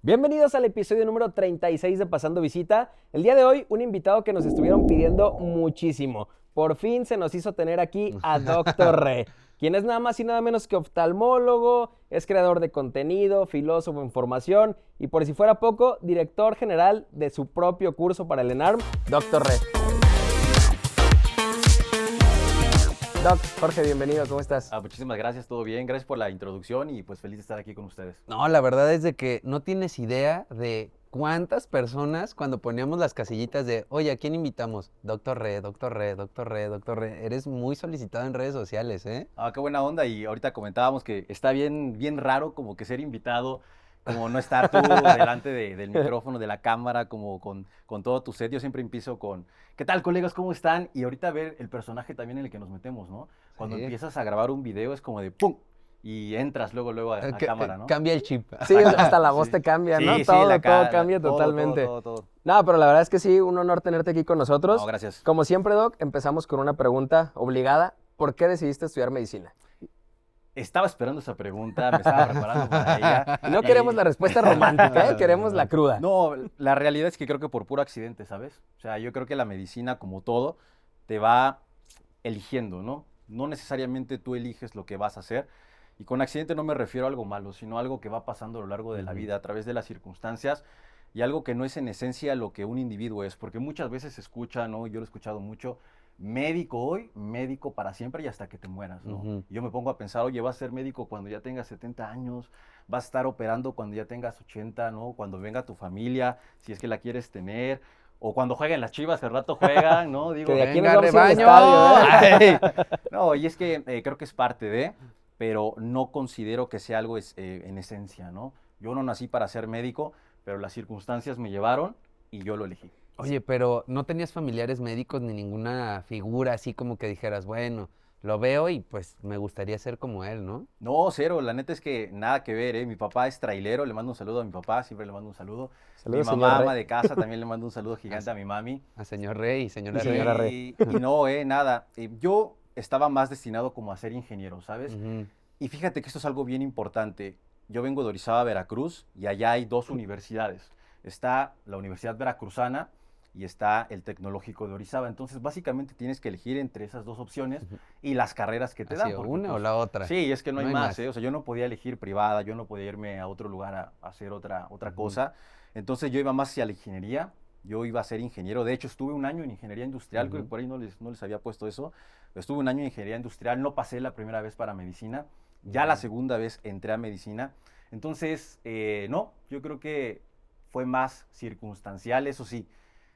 Bienvenidos al episodio número 36 de Pasando Visita. El día de hoy, un invitado que nos estuvieron pidiendo muchísimo. Por fin se nos hizo tener aquí a Dr. Re, quien es nada más y nada menos que oftalmólogo, es creador de contenido, filósofo en formación y por si fuera poco, director general de su propio curso para el ENARM, Dr. Re. Doc, Jorge, bienvenido, ¿cómo estás? Muchísimas gracias, todo bien, gracias por la introducción y pues feliz de estar aquí con ustedes. No, la verdad es de que no tienes idea de cuántas personas cuando poníamos las casillitas de, oye, ¿a quién invitamos? Doctor Re, Doctor Re, Doctor Re, Doctor Re. Eres muy solicitado en redes sociales, ¿eh? Qué buena onda y ahorita comentábamos que está bien raro como que ser invitado, como no estar tú delante del micrófono, de la cámara, como con todo tu set. Yo siempre empiezo con, ¿qué tal colegas? ¿Cómo están? Y ahorita ver el personaje también en el que nos metemos, ¿no? Cuando Sí. empiezas a grabar un video es como de ¡pum! Y entras luego a cámara, ¿no? Cambia el chip. Sí, hasta la voz Sí. te cambia, Sí, ¿no? sí, Todo la cara, cambia todo, totalmente. todo. No, pero la verdad es que sí, un honor tenerte aquí con nosotros. No, gracias. Como siempre, Doc, empezamos con una pregunta obligada. ¿Por qué decidiste estudiar medicina? Estaba esperando esa pregunta, me estaba preparando para ella. Y no queremos la respuesta romántica, ¿eh? Queremos la cruda. No, la realidad es que creo que por puro accidente, ¿sabes? O sea, yo creo que la medicina, como todo, te va eligiendo, ¿no? No necesariamente tú eliges lo que vas a hacer. Y con accidente no me refiero a algo malo, sino a algo que va pasando a lo largo de la vida, a través de las circunstancias, y algo que no es en esencia lo que un individuo es. Porque muchas veces se escucha, ¿no? Yo lo he escuchado mucho, médico hoy, médico para siempre y hasta que te mueras, ¿no? Ujú. Y yo me pongo a pensar, oye, vas a ser médico cuando ya tengas 70 años, vas a estar operando cuando ya tengas 80, ¿no? Cuando venga tu familia, si es que la quieres tener, o cuando jueguen las Chivas, al rato juegan, ¿no? Digo, Que de aquí nos ¡Venga, vamos a ir al rebaño! estadio, ¿eh? ay, no, y es que creo que es parte de, pero no considero que sea algo en esencia, ¿no? Yo no nací para ser médico, pero las circunstancias me llevaron y yo lo elegí. Oye, pero ¿no tenías familiares médicos ni ninguna figura así como que dijeras, bueno, lo veo y pues me gustaría ser como él, ¿no? No, cero, la neta es que nada que ver, ¿eh? Mi papá es trailero, le mando un saludo a mi papá, siempre le mando un saludo. Saludos, Mi señor mamá, Rey. ama de casa, también le mando un saludo gigante a mi mami. A señor Rey y señora Y Rey. señora Rey. Y no, nada. Yo estaba más destinado como a ser ingeniero, ¿sabes? Ujú. Y fíjate que esto es algo bien importante. Yo vengo de Orizaba, Veracruz, y allá hay dos universidades. Está la Universidad Veracruzana y está el Tecnológico de Orizaba. Entonces, básicamente tienes que elegir entre esas dos opciones y las carreras que te Así, dan. porque, una o pues, la otra. Sí, es que no hay más, más. ¿eh? O sea, yo no podía elegir privada, yo no podía irme a otro lugar a hacer otra cosa. Entonces, yo iba más hacia la ingeniería. Yo iba a ser ingeniero. De hecho, estuve un año en ingeniería industrial. Creo que por ahí no les había puesto eso. Estuve un año en ingeniería industrial. No pasé la primera vez para medicina. Ya la segunda vez entré a medicina. Entonces, no, yo creo que fue más circunstancial. Eso sí,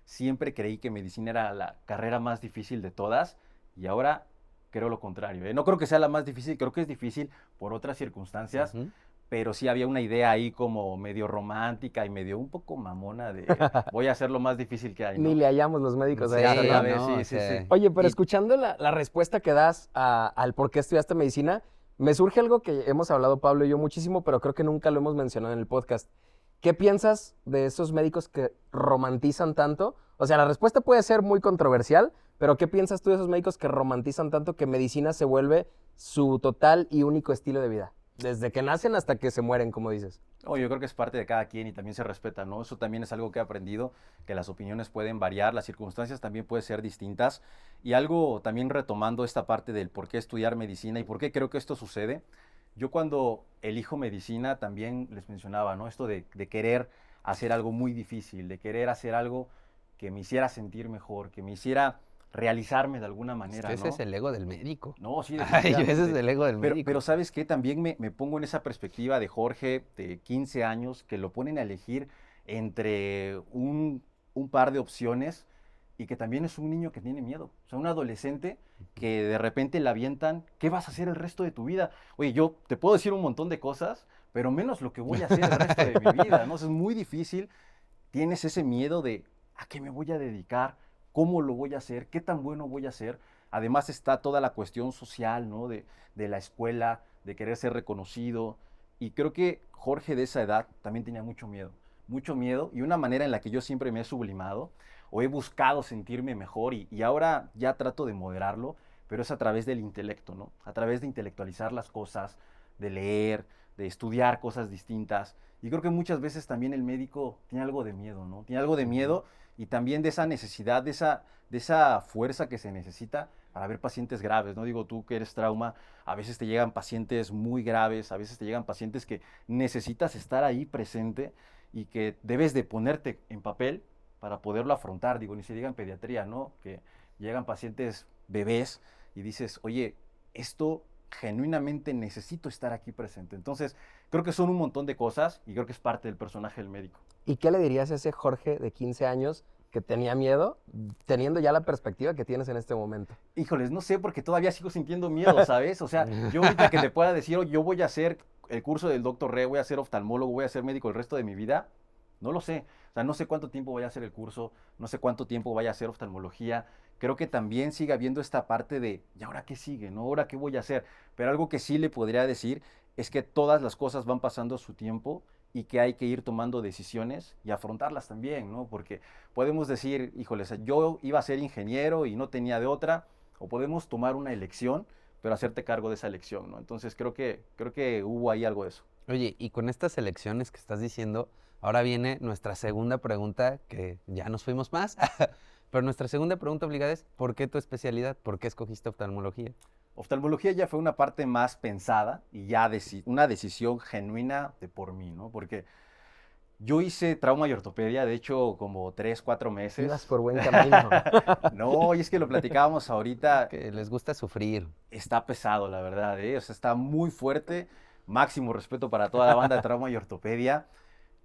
siempre creí que medicina era la carrera más difícil de todas y ahora creo lo contrario, ¿eh? No creo que sea la más difícil, creo que es difícil por otras circunstancias, Ujú. pero sí había una idea ahí como medio romántica y medio un poco mamona de voy a hacer lo más difícil que hay, Ni ¿no? le hallamos los médicos a Sí, eso, ya ¿no? ves, no, sí, o sí, sea, sí. Oye, pero y- escuchando la respuesta que das al por qué estudiaste medicina, me surge algo que hemos hablado Pablo y yo muchísimo, pero creo que nunca lo hemos mencionado en el podcast. ¿Qué piensas de esos médicos que romantizan tanto? O sea, la respuesta puede ser muy controversial, pero ¿qué piensas tú de esos médicos que romantizan tanto que medicina se vuelve su total y único estilo de vida? Desde que nacen hasta que se mueren, como dices. No, yo creo que es parte de cada quien y también se respeta, ¿no? Eso también es algo que he aprendido, que las opiniones pueden variar, las circunstancias también pueden ser distintas. Y algo también retomando esta parte del por qué estudiar medicina y por qué creo que esto sucede. Yo cuando elijo medicina también les mencionaba, ¿no? Esto de querer hacer algo muy difícil, de querer hacer algo que me hiciera sentir mejor, que me hiciera realizarme de alguna Es manera, que ese ¿no? es el ego del médico. No, sí, Ay, ese es definitivamente. el ego del Pero, médico. pero ¿sabes qué? También me pongo en esa perspectiva de Jorge, de 15 años, que lo ponen a elegir entre un par de opciones y que también es un niño que tiene miedo. O sea, un adolescente que de repente le avientan, ¿qué vas a hacer el resto de tu vida? Oye, yo te puedo decir un montón de cosas, pero menos lo que voy a hacer el resto de mi vida, ¿no? O sea, es muy difícil. Tienes ese miedo de a qué me voy a dedicar, cómo lo voy a hacer, qué tan bueno voy a ser. Además está toda la cuestión social, ¿no? De la escuela, de querer ser reconocido. Y creo que Jorge de esa edad también tenía mucho miedo y una manera en la que yo siempre me he sublimado o he buscado sentirme mejor y ahora ya trato de moderarlo, pero es a través del intelecto, ¿no? A través de intelectualizar las cosas, de leer, de estudiar cosas distintas. Y creo que muchas veces también el médico tiene algo de miedo, ¿no? Tiene algo de miedo y también de esa necesidad, de esa fuerza que se necesita para ver pacientes graves, ¿no? Digo, tú que eres trauma, a veces te llegan pacientes muy graves, a veces te llegan pacientes que necesitas estar ahí presente y que debes de ponerte en papel para poderlo afrontar. Digo, ni se diga en pediatría, ¿no? Que llegan pacientes bebés y dices, oye, esto genuinamente necesito estar aquí presente. Entonces, creo que son un montón de cosas y creo que es parte del personaje del médico. ¿Y qué le dirías a ese Jorge de 15 años que tenía miedo, teniendo ya la perspectiva que tienes en este momento? Híjoles, no sé, porque todavía sigo sintiendo miedo, ¿sabes? O sea, yo ahorita que te pueda decir, yo voy a hacer el curso del Dr. Re, voy a ser oftalmólogo, voy a ser médico el resto de mi vida, no lo sé. O sea, no sé cuánto tiempo vaya a hacer el curso, no sé cuánto tiempo vaya a hacer oftalmología. Creo que también sigue habiendo esta parte de, ¿y ahora qué sigue? ¿No? ¿Ahora qué voy a hacer? Pero algo que sí le podría decir es que todas las cosas van pasando a su tiempo y que hay que ir tomando decisiones y afrontarlas también, ¿no? Porque podemos decir, híjoles, yo iba a ser ingeniero y no tenía de otra, o podemos tomar una elección, pero hacerte cargo de esa elección, ¿no? Entonces creo que hubo ahí algo de eso. Oye, y con estas elecciones que estás diciendo, ahora viene nuestra segunda pregunta, que ya nos fuimos más, pero nuestra segunda pregunta obligada es, ¿por qué tu especialidad? ¿Por qué escogiste oftalmología? Oftalmología ya fue una parte más pensada y ya una decisión genuina de por mí, ¿no? Porque yo hice trauma y ortopedia, de hecho, como 3, 4 meses. Ibas por buen camino. No, y es que lo platicábamos ahorita, Que les gusta sufrir. está pesado, la verdad, ¿eh? O sea, está muy fuerte. Máximo respeto para toda la banda de trauma y ortopedia.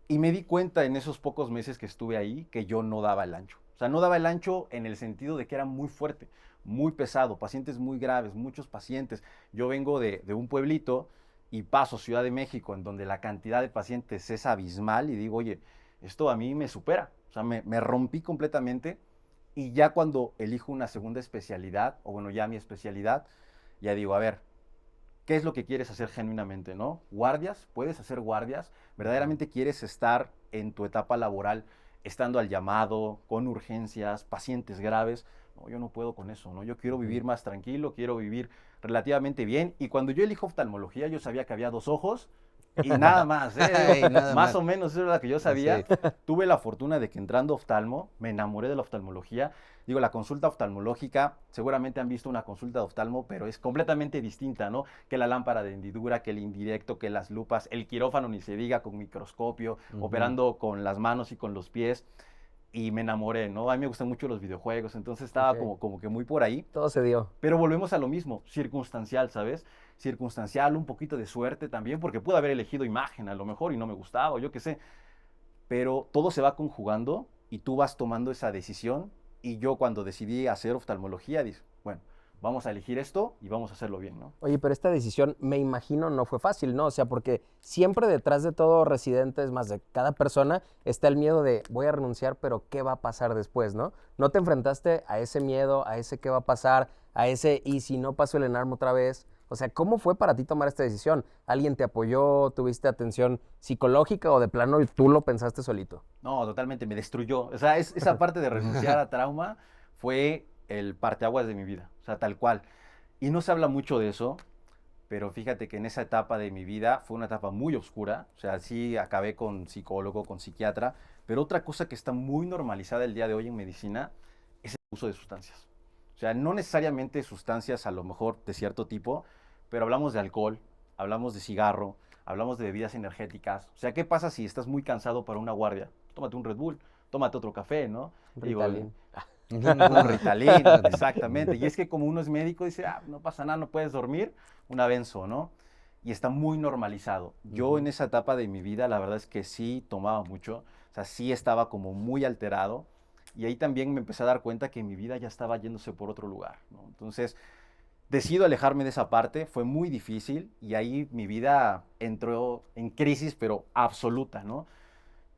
Y me di cuenta en esos pocos meses que estuve ahí que yo no daba el ancho. O sea, no daba el ancho en el sentido de que era muy fuerte, muy pesado, pacientes muy graves, muchos pacientes. Yo vengo de un pueblito y paso Ciudad de México, en donde la cantidad de pacientes es abismal y digo, oye, esto a mí me supera. O sea, me rompí completamente y ya cuando elijo una segunda especialidad, o bueno, ya mi especialidad, ya digo, a ver, ¿qué es lo que quieres hacer genuinamente, no? Guardias, puedes hacer guardias, verdaderamente quieres estar en tu etapa laboral, estando al llamado, con urgencias, pacientes graves. No, yo no puedo con eso, ¿no? Yo quiero vivir más tranquilo, quiero vivir relativamente bien. Y cuando yo elijo oftalmología, yo sabía que había 2 ojos y nada más, ¿eh? Ay, Digo, nada más más. o menos eso era lo que yo sabía. Sí. Tuve la fortuna de que entrando a oftalmo, me enamoré de la oftalmología. Digo, la consulta oftalmológica, seguramente han visto una consulta de oftalmo, pero es completamente distinta, ¿no? Que la lámpara de hendidura, que el indirecto, que las lupas, el quirófano ni se diga con microscopio, operando con las manos y con los pies. Y me enamoré, ¿no? A mí me gustan mucho los videojuegos, entonces estaba Ok. como que muy por ahí. Todo se dio. Pero volvemos a lo mismo, circunstancial, ¿sabes? Circunstancial, un poquito de suerte también, porque pude haber elegido imagen a lo mejor y no me gustaba, o yo qué sé. Pero todo se va conjugando y tú vas tomando esa decisión. Y yo cuando decidí hacer oftalmología, dije, bueno, vamos a elegir esto y vamos a hacerlo bien, ¿no? Oye, pero esta decisión, me imagino, no fue fácil, ¿no? O sea, porque siempre detrás de todo residente, es más, de cada persona, está el miedo de voy a renunciar, pero ¿qué va a pasar después, no? ¿No te enfrentaste a ese miedo, a ese qué va a pasar, a ese y si no paso el ENARM otra vez? O sea, ¿cómo fue para ti tomar esta decisión? ¿Alguien te apoyó? ¿Tuviste atención psicológica o de plano y tú lo pensaste solito? No, totalmente, me destruyó. O sea, esa parte de renunciar a trauma fue el parteaguas de mi vida, o sea, tal cual. Y no se habla mucho de eso, pero fíjate que en esa etapa de mi vida fue una etapa muy oscura, o sea, sí acabé con psicólogo, con psiquiatra, pero otra cosa que está muy normalizada el día de hoy en medicina es el uso de sustancias. O sea, no necesariamente sustancias a lo mejor de cierto tipo, pero hablamos de alcohol, hablamos de cigarro, hablamos de bebidas energéticas. O sea, ¿qué pasa si estás muy cansado para una guardia? Tómate un Red Bull, tómate otro café, ¿no? Digo, Ritalin. un Ritalin, exactamente. Y es que como uno es médico, dice, ah, no pasa nada, no puedes dormir, un Avenzo, ¿no? Y está muy normalizado. Yo en esa etapa de mi vida, la verdad es que sí tomaba mucho, o sea, sí estaba como muy alterado. Y ahí también me empecé a dar cuenta que mi vida ya estaba yéndose por otro lugar, ¿no? Entonces, decido alejarme de esa parte, fue muy difícil y ahí mi vida entró en crisis, pero absoluta, ¿no?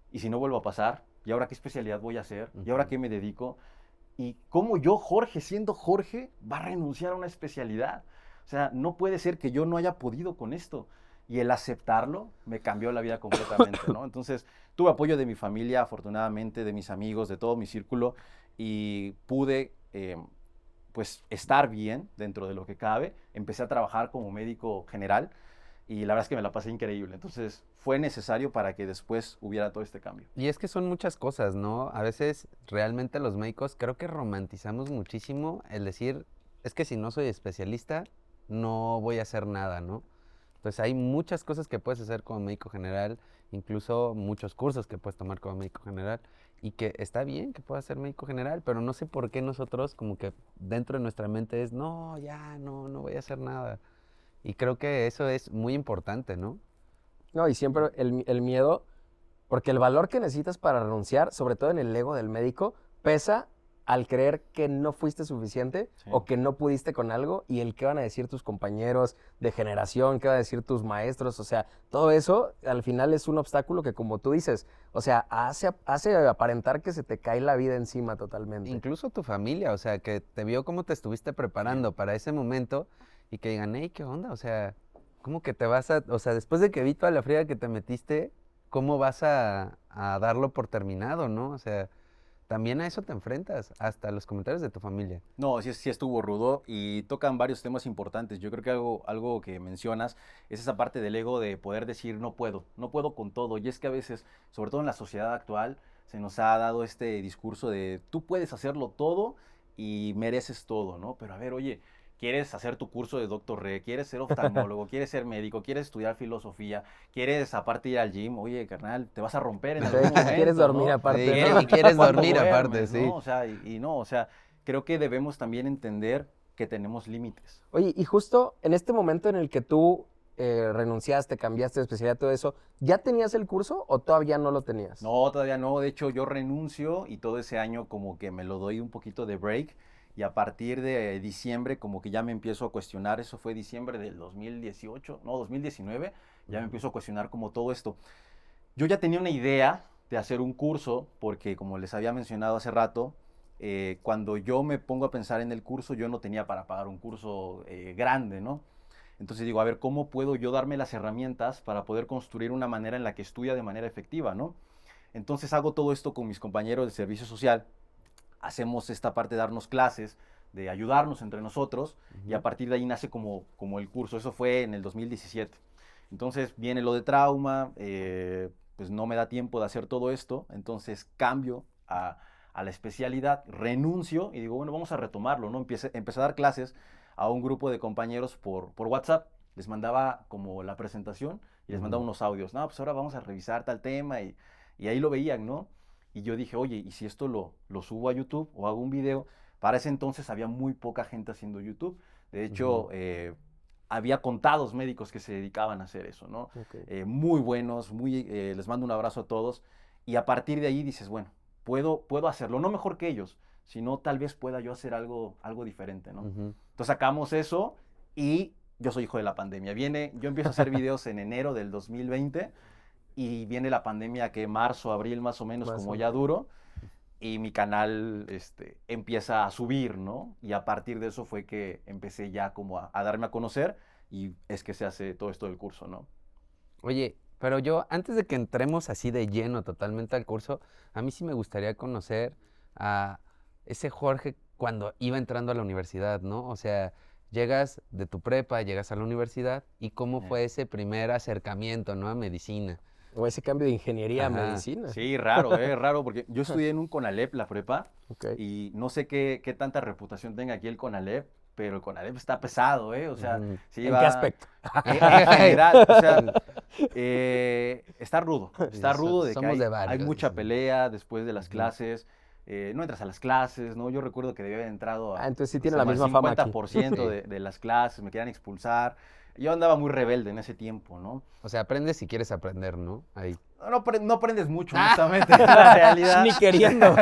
Y si no vuelvo a pasar, ¿y ahora qué especialidad voy a hacer? ¿Y ahora qué me dedico? ¿Y cómo yo, Jorge, siendo Jorge, va a renunciar a una especialidad? O sea, no puede ser que yo no haya podido con esto. Y el aceptarlo me cambió la vida completamente, ¿no? Entonces, tuve apoyo de mi familia, afortunadamente, de mis amigos, de todo mi círculo, y pude, pues, estar bien dentro de lo que cabe. Empecé a trabajar como médico general y la verdad es que me la pasé increíble. Entonces fue necesario para que después hubiera todo este cambio. Y es que son muchas cosas, ¿no? A veces realmente los médicos creo que romantizamos muchísimo el decir, es que si no soy especialista, no voy a hacer nada, ¿no? Entonces hay muchas cosas que puedes hacer como médico general, incluso muchos cursos que puedes tomar como médico general, y que está bien que puedas ser médico general, pero no sé por qué nosotros como que dentro de nuestra mente es, no, ya, no voy a hacer nada. Y creo que eso es muy importante, ¿no? No, y siempre el miedo, porque el valor que necesitas para renunciar, sobre todo en el ego del médico, pesa al creer que no fuiste suficiente Sí. o que no pudiste con algo y el qué van a decir tus compañeros de generación, qué van a decir tus maestros, o sea, todo eso al final es un obstáculo que como tú dices, o sea, hace aparentar que se te cae la vida encima totalmente. Incluso tu familia, o sea, que te vio cómo te estuviste preparando para ese momento y que digan, hey, ¿qué onda? O sea, ¿cómo que te vas o sea, después de que vi toda la friega que te metiste, ¿cómo vas a darlo por terminado, no? O sea, también a eso te enfrentas, hasta los comentarios de tu familia. No, sí estuvo rudo y tocan varios temas importantes. Yo creo que algo que mencionas es esa parte del ego de poder decir no puedo con todo. Y es que a veces, sobre todo en la sociedad actual, se nos ha dado este discurso de tú puedes hacerlo todo y mereces todo, ¿no? Pero a ver, oye, quieres hacer tu curso de doctor Re, quieres ser oftalmólogo, quieres ser médico, quieres estudiar filosofía, quieres aparte ir al gym, oye, carnal, te vas a romper en algún momento, Quieres dormir ¿no? aparte, Sí, ¿no? y quieres ¿Cuándo dormir aparte, duermes, sí. ¿no? O sea, y no, o sea, creo que debemos también entender que tenemos límites. Oye, y justo en este momento en el que tú renunciaste, cambiaste de especialidad, todo eso, ¿ya tenías el curso o todavía no lo tenías? No, todavía no. De hecho, yo renuncio y todo ese año como que me lo doy un poquito de break. Y a partir de diciembre como que ya me empiezo a cuestionar. Eso fue diciembre del 2018, no, 2019. Ya me empiezo a cuestionar como todo esto. Yo ya tenía una idea de hacer un curso porque como les había mencionado hace rato, cuando yo me pongo a pensar en el curso, yo no tenía para pagar un curso grande, ¿no? Entonces digo, a ver, ¿cómo puedo yo darme las herramientas para poder construir una manera en la que estudia de manera efectiva, ¿no? Entonces hago todo esto con mis compañeros de servicio social, hacemos esta parte de darnos clases, de ayudarnos entre nosotros, y a partir de ahí nace como el curso. Eso fue en el 2017. Entonces viene lo de trauma, pues no me da tiempo de hacer todo esto, entonces cambio a la especialidad, renuncio y digo, bueno, vamos a retomarlo, ¿no? Empecé a dar clases a un grupo de compañeros por WhatsApp, les mandaba como la presentación y les mandaba unos audios, no, pues ahora vamos a revisar tal tema y ahí lo veían, ¿no? Y yo dije, oye, ¿y si esto lo subo a YouTube o hago un video? Para ese entonces había muy poca gente haciendo YouTube. De hecho, había contados médicos que se dedicaban a hacer eso, ¿no? Okay. Muy buenos, les mando un abrazo a todos. Y a partir de ahí dices, bueno, puedo hacerlo, no mejor que ellos, sino tal vez pueda yo hacer algo diferente, ¿no? Entonces sacamos eso y yo soy hijo de la pandemia. Yo empiezo a hacer videos en enero del 2020 y viene la pandemia que marzo, abril más o menos como ya duro y mi canal empieza a subir, ¿no? Y a partir de eso fue que empecé ya como a darme a conocer y es que se hace todo esto del curso, ¿no? Oye, pero yo, antes de que entremos así de lleno totalmente al curso, a mí sí me gustaría conocer a ese Jorge cuando iba entrando a la universidad, ¿no? O sea, llegas de tu prepa, llegas a la universidad y cómo fue ese primer acercamiento, ¿no? A medicina. O ese cambio de ingeniería a Ajá. medicina. Sí, raro, porque yo estudié en un CONALEP, la prepa, Okay. y no sé qué tanta reputación tenga aquí el CONALEP, pero el CONALEP está pesado, ¿eh? O sea, sí ¿En va... qué aspecto? En general, o sea, está rudo de que Somos de hay varios, mucha dicen. pelea después de las clases, no entras a las clases, ¿no? Yo recuerdo que debía haber entrado Entonces sí pues, tiene la como al misma fama aquí. 50% Sí. de las clases, me querían expulsar. Yo andaba muy rebelde en ese tiempo, ¿no? O sea, aprendes si quieres aprender, ¿no? Ahí. No aprendes mucho, honestamente, es la realidad. Ni queriendo.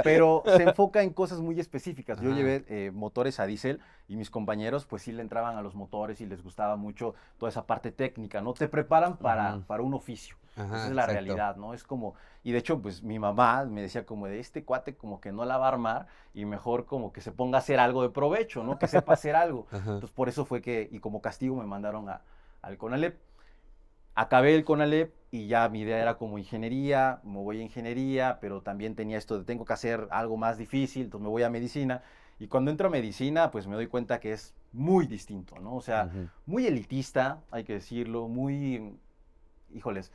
Pero se enfoca en cosas muy específicas. Yo Ajá. llevé motores a diésel y mis compañeros pues sí le entraban a los motores y les gustaba mucho toda esa parte técnica, ¿no? Te preparan para un oficio. Ajá, Esa es la exacto. realidad, ¿no? Es como, y de hecho pues mi mamá me decía como de este cuate como que no la va a armar y mejor como que se ponga a hacer algo de provecho, ¿no? Que sepa hacer algo. Ajá. Entonces por eso fue que, y como castigo me mandaron al CONALEP. Acabé el CONALEP y ya mi idea era como ingeniería, me voy a ingeniería, pero también tenía esto de tengo que hacer algo más difícil, entonces me voy a medicina. Y cuando entro a medicina, pues me doy cuenta que es muy distinto, ¿no? O sea, Ujú. muy elitista, hay que decirlo, híjoles,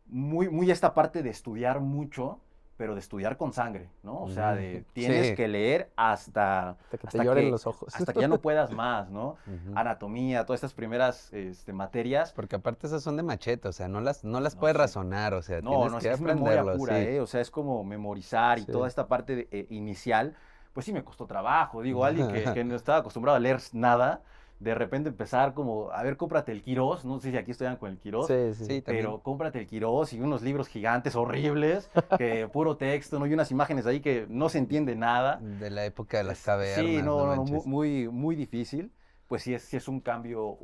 muy esta parte de estudiar mucho, pero de estudiar con sangre, ¿no? O sea, de tienes Sí. que leer Hasta que te lloren los ojos. hasta que ya no puedas más, ¿no? Ujú. Anatomía, todas estas primeras materias. Porque aparte esas son de machete, o sea, no las No, puedes sí. razonar, o sea, No, tienes no, que es memoria aprenderlo, pura, sí. ¿eh? O sea, es como memorizar y Sí. toda esta parte inicial, pues sí me costó trabajo. Digo, alguien que no estaba acostumbrado a leer nada, de repente empezar como, a ver, cómprate el Quirós, no sé si aquí estudian con el Quirós, Sí, sí. Sí, también. pero cómprate el Quirós y unos libros gigantes horribles, que puro texto, ¿no? Y unas imágenes ahí que no se entiende nada. De la época de las Sí, cavernas, no, no no, no, manches. muy difícil. Pues sí es un cambio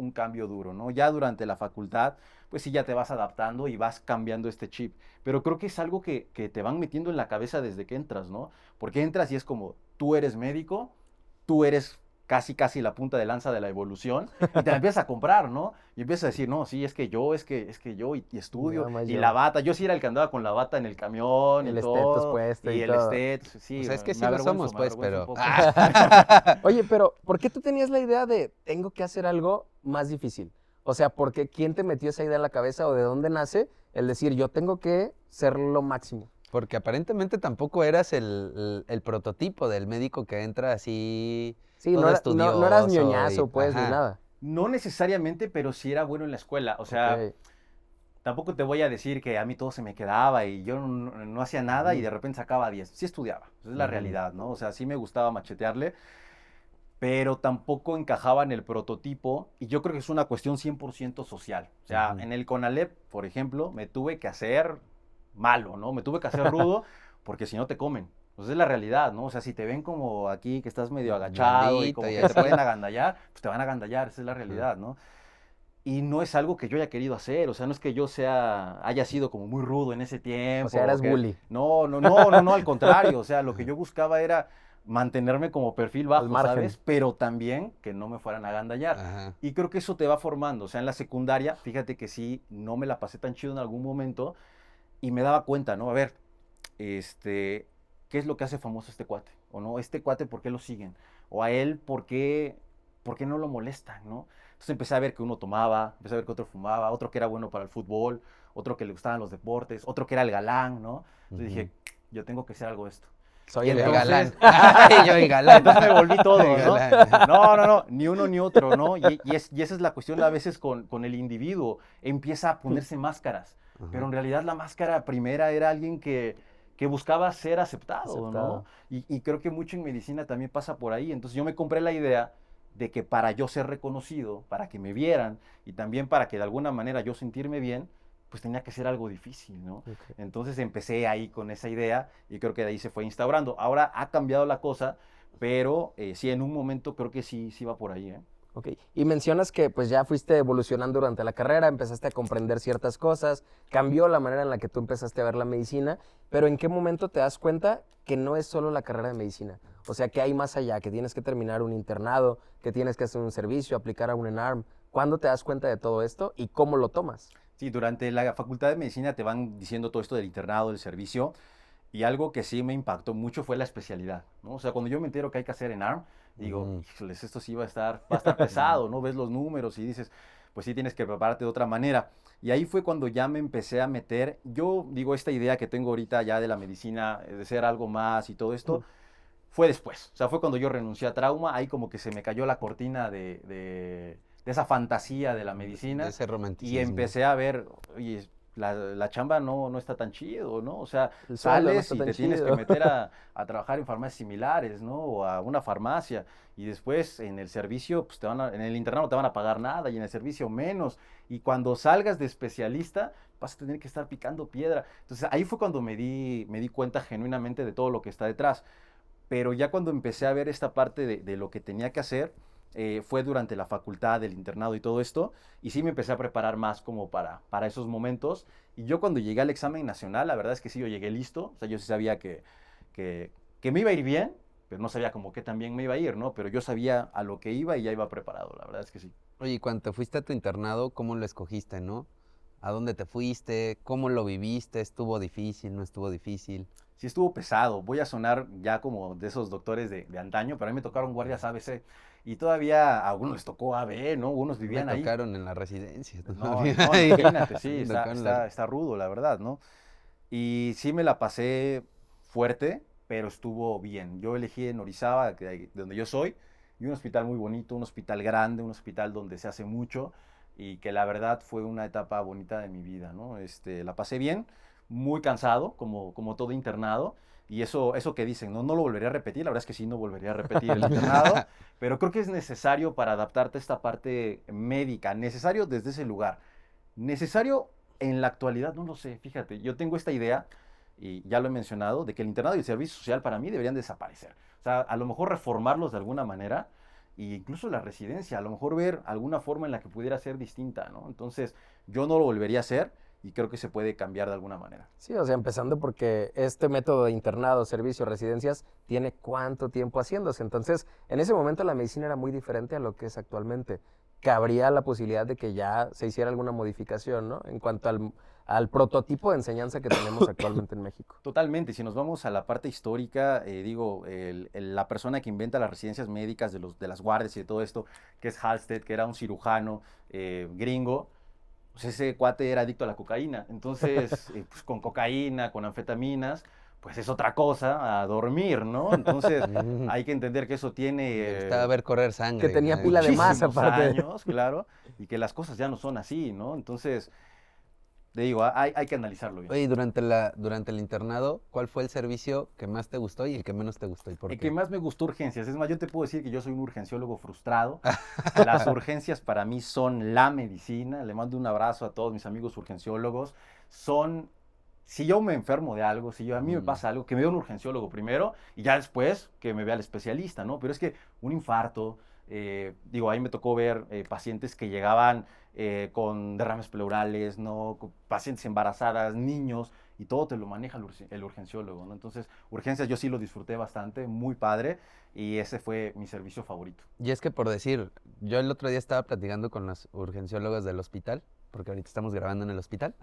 duro, ¿no? Ya durante la facultad, pues sí ya te vas adaptando y vas cambiando este chip. Pero creo que es algo que te van metiendo en la cabeza desde que entras, ¿no? Porque entras y es como, tú eres médico, tú eres casi la punta de lanza de la evolución y te la empiezas a comprar, ¿no? Y empiezas a decir, no, sí, es que yo y estudio Nada más y yo. la bata, yo sí era el que andaba con la bata en el camión El y estetos todo, puesto y y el todo. estet, sí, O sea, es que me sí lo avergüenzo, somos, me pues, avergüenzo un pero... poco. Oye, pero ¿por qué tú tenías la idea de tengo que hacer algo más difícil? O sea, ¿por qué quién te metió esa idea en la cabeza o de dónde nace el decir yo tengo que ser lo máximo? Porque aparentemente tampoco eras el prototipo del médico que entra así Sí, todo no eras estudioso ñoñazo, y... pues, ni Ajá. nada. No necesariamente, pero sí era bueno en la escuela. O Ok. sea, tampoco te voy a decir que a mí todo se me quedaba y yo no hacía nada y Ujú, de repente sacaba 10. Sí estudiaba, esa es la ujú, realidad, ¿no? O sea, sí me gustaba machetearle, pero tampoco encajaba en el prototipo y yo creo que es una cuestión 100% social. O sea, ujú. en el CONALEP, por ejemplo, me tuve que hacer malo, ¿no? Me tuve que hacer rudo porque si no te comen. Pues es la realidad, ¿no? O sea, si te ven como aquí que estás medio agachado y Blandito como y que te pueden así. agandallar, pues te van a agandallar, esa es la Ajá. realidad, ¿no? Y no es algo que yo haya querido hacer, o sea, no es que yo haya sido como muy rudo en ese O tiempo, sea, eras que bully, no, al contrario, o sea, lo que yo buscaba era mantenerme como perfil al bajo, margen. ¿sabes? Pero también que no me fueran a agandallar. Ajá. Y creo que eso te va formando, o sea, en la secundaria, fíjate que sí, no me la pasé tan chido en algún momento y me daba cuenta, ¿no? A ver, ¿qué es lo que hace famoso a este cuate? ¿O no? ¿Este cuate por qué lo siguen? ¿O a él por qué no lo molestan, no? Entonces empecé a ver que uno tomaba, empecé a ver que otro fumaba, otro que era bueno para el fútbol, otro que le gustaban los deportes, otro que era el galán, ¿no? Entonces Ujú. dije, yo tengo que ser algo de esto. Soy Y el El héroe. galán. entonces, Ay, yo el galán. entonces me volví El todo, ¿no? galán. No, ni uno ni otro, ¿no? Y esa es la cuestión a veces con el individuo. Empieza a ponerse máscaras, pero Ajá. en realidad la máscara primera era alguien que buscaba ser aceptado, ¿no? Aceptado. Y creo que mucho en medicina también pasa por ahí. Entonces yo me compré la idea de que para yo ser reconocido, para que me vieran y también para que de alguna manera yo sentirme bien, pues tenía que ser algo difícil, ¿no? Ok. Entonces empecé ahí con esa idea y creo que de ahí se fue instaurando. Ahora ha cambiado la cosa, pero sí, en un momento creo que sí va por ahí, ¿eh? Ok. Y mencionas que pues ya fuiste evolucionando durante la carrera, empezaste a comprender ciertas cosas, cambió la manera en la que tú empezaste a ver la medicina, pero ¿en qué momento te das cuenta que no es solo la carrera de medicina? O sea, que hay más allá, que tienes que terminar un internado, que tienes que hacer un servicio, aplicar a un ENARM. ¿Cuándo te das cuenta de todo esto y cómo lo tomas? Sí, durante la facultad de medicina te van diciendo todo esto del internado, del servicio, y algo que sí me impactó mucho fue la especialidad, ¿no? O sea, cuando yo me entero que hay que hacer en ARM, digo, Ujú. híjoles, esto sí va a estar pesado, ¿no? Ves los números y dices, pues sí tienes que prepararte de otra manera. Y ahí fue cuando ya me empecé a meter, yo digo, esta idea que tengo ahorita ya de la medicina, de ser algo más y todo esto, fue después. O sea, fue cuando yo renuncié a trauma, ahí como que se me cayó la cortina de esa fantasía de la De medicina ese y romanticismo. empecé a ver, oye, la chamba no está tan chido, ¿no? O sea, El sueldo no sales está y tan te tienes que chido. meter a trabajar en farmacias similares, ¿no? O a una farmacia. Y después en el servicio, pues en el internado no te van a pagar nada y en el servicio menos. Y cuando salgas de especialista, vas a tener que estar picando piedra. Entonces ahí fue cuando me di cuenta genuinamente de todo lo que está detrás. Pero ya cuando empecé a ver esta parte de lo que tenía que hacer, fue durante la facultad, el internado y todo esto, y sí me empecé a preparar más como para esos momentos. Y yo cuando llegué al examen nacional, la verdad es que sí, yo llegué listo, o sea, yo sí sabía que, que me iba a ir bien, pero no sabía como que también me iba a ir, ¿no? Pero yo sabía a lo que iba y ya iba preparado, la verdad es que sí. Oye, y cuando te fuiste a tu internado, ¿cómo lo escogiste, no? ¿A dónde te fuiste? ¿Cómo lo viviste? ¿Estuvo difícil? ¿No estuvo difícil? Sí estuvo pesado. Voy a sonar ya como de esos doctores de antaño, pero a mí me tocaron guardias ABC. Y todavía a algunos les tocó AB, ¿no? Unos Me vivían ahí. tocaron en la residencia No, todavía. no, imagínate, sí, Me está, tocaron está, está rudo, la verdad, ¿no? Y sí me la pasé fuerte, pero estuvo bien. Yo elegí en Orizaba, de donde yo soy, y un hospital muy bonito, un hospital grande, un hospital donde se hace mucho y que la verdad fue una etapa bonita de mi vida, ¿no? La pasé bien, muy cansado, como todo internado, y eso que dicen, ¿no? No lo volvería a repetir, la verdad es que sí, no volvería a repetir el internado, pero creo que es necesario para adaptarte a esta parte médica, necesario desde ese lugar. Necesario en la actualidad, no lo sé, fíjate, yo tengo esta idea, y ya lo he mencionado, de que el internado y el servicio social para mí deberían desaparecer. O sea, a lo mejor reformarlos de alguna manera, e incluso la residencia, a lo mejor ver alguna forma en la que pudiera ser distinta, ¿no? Entonces, yo no lo volvería a hacer y creo que se puede cambiar de alguna manera. Sí, o sea, empezando porque este método de internado, servicio, residencias, tiene cuánto tiempo haciéndose. Entonces, en ese momento la medicina era muy diferente a lo que es actualmente. Cabría la posibilidad de que ya se hiciera alguna modificación, ¿no? En cuanto al prototipo de enseñanza que tenemos actualmente en México. Totalmente, si nos vamos a la parte histórica, digo, la persona que inventa las residencias médicas de las guardias y de todo esto, que es Halsted, que era un cirujano gringo, pues ese cuate era adicto a la cocaína. Entonces, pues con cocaína, con anfetaminas, pues es otra cosa a dormir, ¿no? Entonces, hay que entender que eso tiene Le gustaba ver correr Que sangre. tenía pila de más muchísimos aparte. años, claro, y que las cosas ya no son así, ¿no? Entonces, te digo, hay que analizarlo bien. Oye, y durante el internado, ¿cuál fue el servicio que más te gustó y el que menos te gustó y por El qué? que más me gustó urgencias. Es más, yo te puedo decir que yo soy un urgenciólogo frustrado. Las urgencias para mí son la medicina. Le mando un abrazo a todos mis amigos urgenciólogos. Son, si yo me enfermo de algo, si a mí me pasa algo, que me vea un urgenciólogo primero y ya después que me vea el especialista, ¿no? Pero es que un infarto, digo, ahí me tocó ver pacientes que llegaban con derrames pleurales, ¿no? Con pacientes embarazadas, niños, y todo te lo maneja el urgenciólogo, ¿no? Entonces, urgencias yo sí lo disfruté bastante, muy padre, y ese fue mi servicio favorito. Y es que por decir, yo el otro día estaba platicando con las urgenciólogas del hospital, porque ahorita estamos grabando en el hospital.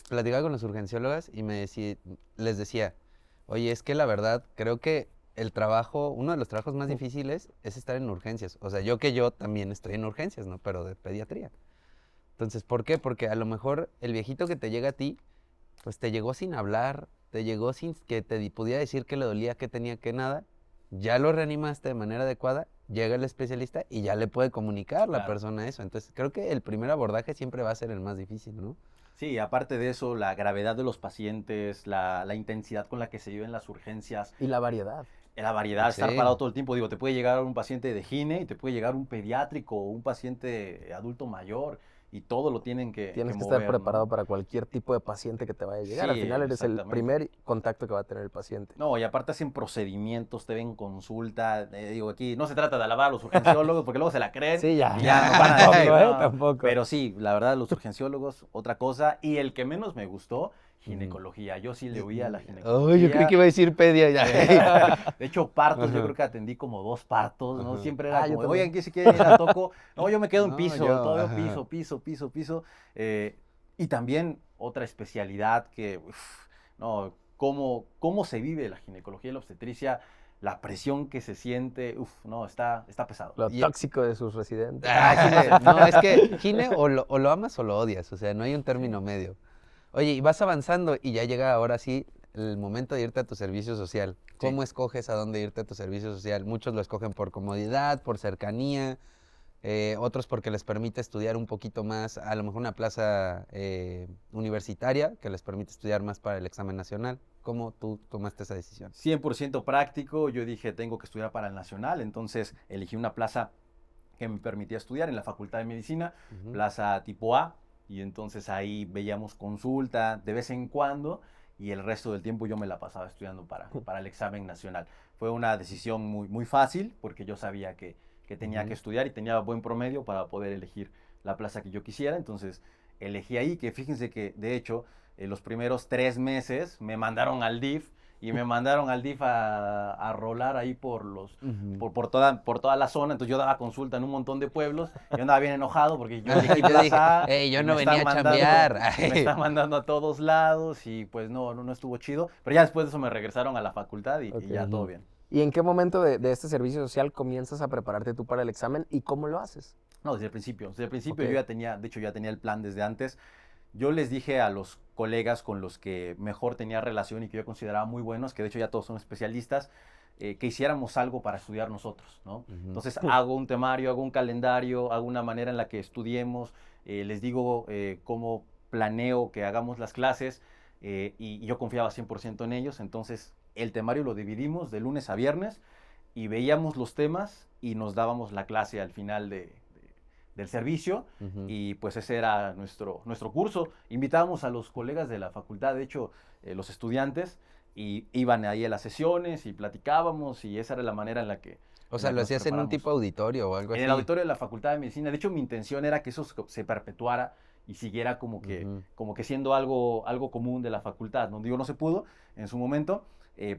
Platicaba con las urgenciólogas y les decía, oye, es que la verdad creo que uno de los trabajos más difíciles es estar en urgencias. O sea, yo también estoy en urgencias, ¿no? Pero de pediatría. Entonces, ¿por qué? Porque a lo mejor el viejito que te llega a ti, pues te llegó sin hablar, te llegó sin que pudiera decir que le dolía, que tenía, que nada. Ya lo reanimaste de manera adecuada, llega el especialista y ya le puede comunicar la Claro. persona eso. Entonces, creo que el primer abordaje siempre va a ser el más difícil, ¿no? Sí, aparte de eso, la gravedad de los pacientes, la intensidad con la que se viven las urgencias, Y la variedad. la variedad, estar Sí. parado todo el tiempo. Digo, te puede llegar un paciente de gine y te puede llegar un pediátrico o un paciente adulto mayor y todo lo tienen Tienes que mover, estar preparado ¿no? para cualquier tipo de paciente que te vaya a llegar. Al Sí, final eres el exactamente. primer contacto que va a tener el paciente. No, y aparte hacen procedimientos, te ven consulta. Digo, aquí no se trata de alabar a los urgenciólogos porque luego se la creen Sí, ya. y ya nos van a decir, Tampoco, no. Tampoco. Pero sí, la verdad, los urgenciólogos, otra cosa. Y el que menos me gustó, ginecología. Yo sí le huía a la ginecología. Ay, yo creí que iba a decir pedia ya. De hecho, partos, yo Ajá. creo que atendí como 2 partos, ¿no? Ajá. Siempre era yo como, también. oigan, ¿qué se quieren ir a toco? No, yo me quedo en No, piso, yo, todo ajá. piso. Y también otra especialidad que, no, cómo se vive la ginecología y la obstetricia, la presión que se siente, no, está pesado. Lo Y- tóxico de sus residentes. No, es que gine o lo amas o lo odias, o sea, no hay un término medio. Oye, y vas avanzando y ya llega ahora sí el momento de irte a tu servicio social. ¿Cómo escoges a dónde irte a tu servicio social? Muchos lo escogen por comodidad, por cercanía, otros porque les permite estudiar un poquito más, a lo mejor una plaza universitaria que les permite estudiar más para el examen nacional. ¿Cómo tú tomaste esa decisión? 100% práctico, yo dije, tengo que estudiar para el nacional, entonces elegí una plaza que me permitía estudiar en la Facultad de Medicina, Ujú. plaza tipo A, y entonces ahí veíamos consulta de vez en cuando y el resto del tiempo yo me la pasaba estudiando para el examen nacional. Fue una decisión muy fácil porque yo sabía que tenía que estudiar y tenía buen promedio para poder elegir la plaza que yo quisiera, entonces elegí ahí, que fíjense que de hecho los primeros 3 meses me mandaron al DIF y me mandaron al DIF a rolar ahí por Ujú. por toda la zona. Entonces yo daba consulta en un montón de pueblos. Yo andaba bien enojado porque yo elegí Yo dije, Plaza A hey, yo y no venía a chambear. me están mandando a todos lados y pues no estuvo chido. Pero ya después de eso me regresaron a la facultad y Ok. ya todo Ujú. bien. ¿Y en qué momento de este servicio social comienzas a prepararte tú para el examen y cómo lo haces? No, desde el principio. Desde el principio Ok. yo ya tenía, de hecho ya tenía el plan desde antes. Yo les dije a los colegas con los que mejor tenía relación y que yo consideraba muy buenos, que de hecho ya todos son especialistas, que hiciéramos algo para estudiar nosotros, ¿no? Ujú. Entonces hago un temario, hago un calendario, hago una manera en la que estudiemos, les digo cómo planeo que hagamos las clases y yo confiaba 100% en ellos. Entonces el temario lo dividimos de lunes a viernes y veíamos los temas y nos dábamos la clase al final del servicio Ujú. y pues ese era nuestro curso. Invitábamos a los colegas de la facultad, de hecho, los estudiantes, y iban ahí a las sesiones y platicábamos y esa era la manera O en sea, la que lo nos hacías en un preparamos. tipo auditorio o algo En así. el auditorio de la Facultad de Medicina, de hecho mi intención era que eso se perpetuara y siguiera Ujú. como que siendo algo común de la facultad. No digo, no se pudo en su momento,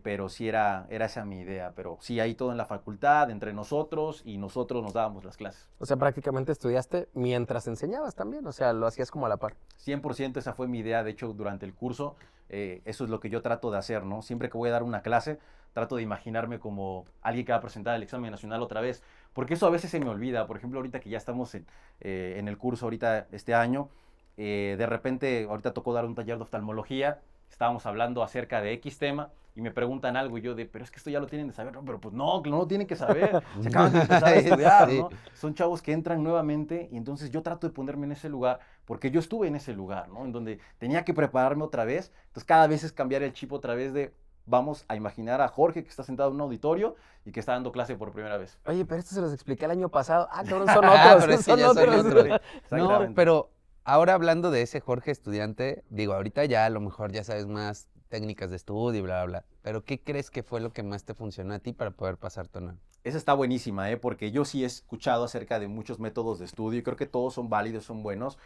pero sí era esa mi idea. Pero sí, ahí todo en la facultad, entre nosotros y nosotros nos dábamos las clases. O sea, prácticamente estudiaste mientras enseñabas también, o sea, lo hacías como a la par. 100% esa fue mi idea, de hecho, durante el curso, eso es lo que yo trato de hacer, ¿no? Siempre que voy a dar una clase, trato de imaginarme como alguien que va a presentar el examen nacional otra vez, porque eso a veces se me olvida. Por ejemplo, ahorita que ya estamos en el curso, ahorita este año, de repente, ahorita tocó dar un taller de oftalmología, estábamos hablando acerca de X tema, y me preguntan algo y yo pero es que esto ya lo tienen de saber, no, pero pues no, que no lo tienen que saber, se acaban de empezar a estudiar, Sí. ¿no? Son chavos que entran nuevamente y entonces yo trato de ponerme en ese lugar porque yo estuve en ese lugar, ¿no? En donde tenía que prepararme otra vez, entonces cada vez es cambiar el chip otra vez de vamos a imaginar a Jorge que está sentado en un auditorio y que está dando clase por primera vez. Oye, pero esto se los expliqué el año pasado. Ah, cabrón, son Ah, otros, pero es que son ya son otros. otros. No, Exactamente. pero ahora hablando de ese Jorge estudiante, digo, ahorita ya a lo mejor ya sabes más técnicas de estudio y bla, bla, bla. Pero ¿qué crees que fue lo que más te funcionó a ti para poder pasar tu honor? Esa está buenísima, porque yo sí he escuchado acerca de muchos métodos de estudio y creo que todos son válidos, son buenos,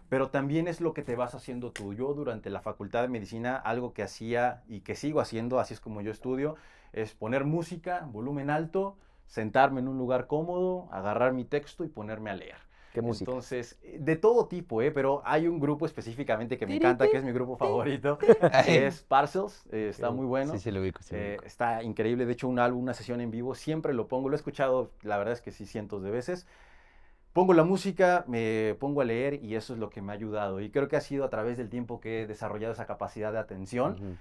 pero también es lo que te vas haciendo tú. Yo durante la Facultad de Medicina, algo que hacía y que sigo haciendo, así es como yo estudio, es poner música, volumen alto, sentarme en un lugar cómodo, agarrar mi texto y ponerme a leer. ¿Qué música? Entonces, de todo tipo, pero hay un grupo específicamente que me encanta, que es mi grupo favorito, que es Parcels, está Ok. muy bueno. Sí, sí lo ubico, sí lo ubico. Está increíble, de hecho un álbum, una sesión en vivo, siempre lo pongo, lo he escuchado, la verdad es que sí, cientos de veces. Pongo la música, me pongo a leer y eso es lo que me ha ayudado. Y creo que ha sido a través del tiempo que he desarrollado esa capacidad de atención, Ujú.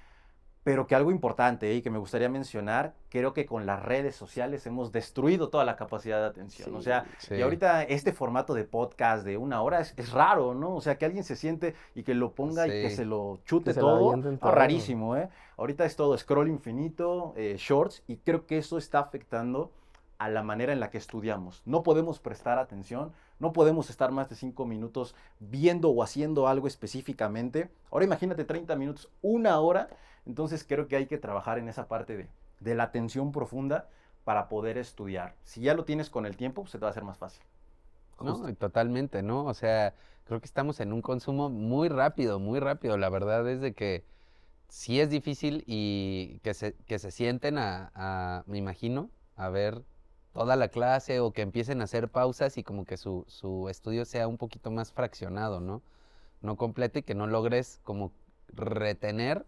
pero que algo importante y que me gustaría mencionar, creo que con las redes sociales hemos destruido toda la capacidad de atención. O sea, Sí. y ahorita este formato de podcast de una hora es raro, ¿no? O sea, que alguien se siente y que lo ponga y que Sí. se lo chute Que se lo todo, avienten no, todo. rarísimo, ¿eh? Ahorita es todo scroll infinito, shorts, y creo que eso está afectando a la manera en la que estudiamos. No podemos prestar atención, no podemos estar más de 5 minutos viendo o haciendo algo específicamente. Ahora imagínate 30 minutos, una hora. Entonces creo que hay que trabajar en esa parte de la atención profunda para poder estudiar. Si ya lo tienes con el tiempo, se te va a hacer más fácil. No, y totalmente, ¿no? O sea, creo que estamos en un consumo muy rápido, muy rápido. La verdad es de que sí es difícil y que se sienten me imagino, a ver toda la clase o que empiecen a hacer pausas y como que su estudio sea un poquito más fraccionado, ¿no? No completo y que no logres como retener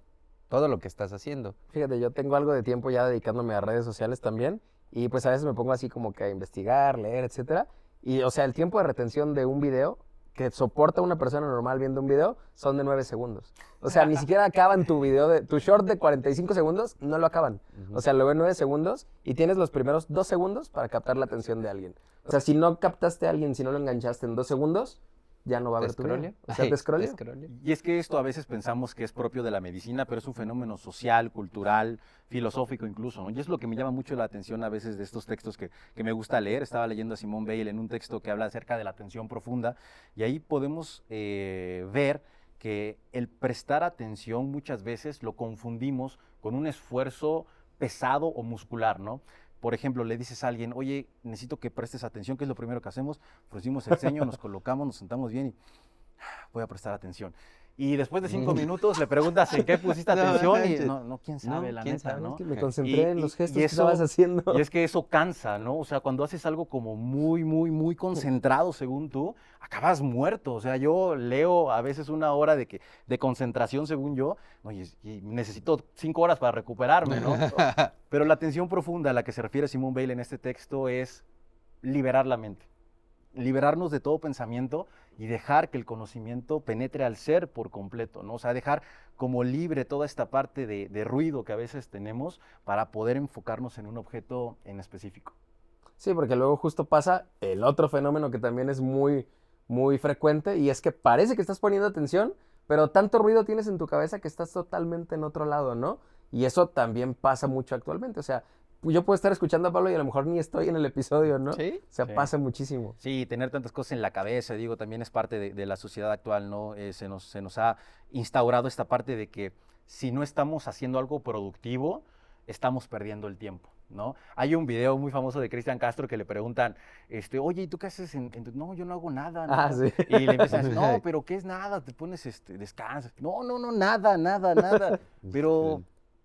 todo lo que estás haciendo. Fíjate, yo tengo algo de tiempo ya dedicándome a redes sociales también y pues a veces me pongo así como que a investigar, leer, etcétera. Y o sea, el tiempo de retención de un video que soporta una persona normal viendo un video son de 9 segundos. O sea, ni siquiera acaban tu video, tu short de 45 segundos, no lo acaban. Ujú. O sea, lo ven 9 segundos y tienes los primeros 2 segundos para captar la atención de alguien. O sea, si no captaste a alguien, si no lo enganchaste en 2 segundos, ya no va a ¿Te ver tu video. scrollea? O sea, te scrollea. scrollea. Y es que esto a veces pensamos que es propio de la medicina, pero es un fenómeno social, cultural, filosófico incluso, ¿no? Y es lo que me llama mucho la atención a veces de estos textos que me gusta leer. Estaba leyendo a Simone Weil en un texto que habla acerca de la atención profunda y ahí podemos ver que el prestar atención muchas veces lo confundimos con un esfuerzo pesado o muscular, ¿no? Por ejemplo, le dices a alguien, oye, necesito que prestes atención, ¿qué es lo primero que hacemos? Fruncimos el ceño, nos colocamos, nos sentamos bien y voy a prestar atención. Y después de 5 minutos le preguntas en qué pusiste No atención y manches. no, quién sabe, la quién neta, sabe. ¿no? Es que me Ok. concentré en los gestos que eso- estabas haciendo. Y es que eso cansa, ¿no? O sea, cuando haces algo como muy, muy, muy concentrado, según tú, acabas muerto. O sea, yo leo a veces 1 hora de concentración, según yo, ¿no? Y necesito 5 horas para recuperarme, ¿no? Pero la atención profunda a la que se refiere Simone Weil en este texto es liberar la mente, liberarnos de todo pensamiento y dejar que el conocimiento penetre al ser por completo, ¿no? O sea, dejar como libre toda esta parte de ruido que a veces tenemos para poder enfocarnos en un objeto en específico. Sí, porque luego justo pasa el otro fenómeno que también es muy, muy frecuente y es que parece que estás poniendo atención, pero tanto ruido tienes en tu cabeza que estás totalmente en otro lado, ¿no? Y eso también pasa mucho actualmente. O sea, yo puedo estar escuchando a Pablo y a lo mejor ni estoy en el episodio, ¿no? ¿Sí? O sea, Sí. pasa muchísimo. Sí, tener tantas cosas en la cabeza, digo, también es parte de la sociedad actual, ¿no? Se nos ha instaurado esta parte de que si no estamos haciendo algo productivo, estamos perdiendo el tiempo, ¿no? Hay un video muy famoso de Cristian Castro que le preguntan, oye, ¿y tú qué haces No, yo no hago nada, Ah, nada. sí. Y le empiezan a decir, no, pero ¿qué es nada? Te pones, descansas. No, nada, nada, nada. Pero,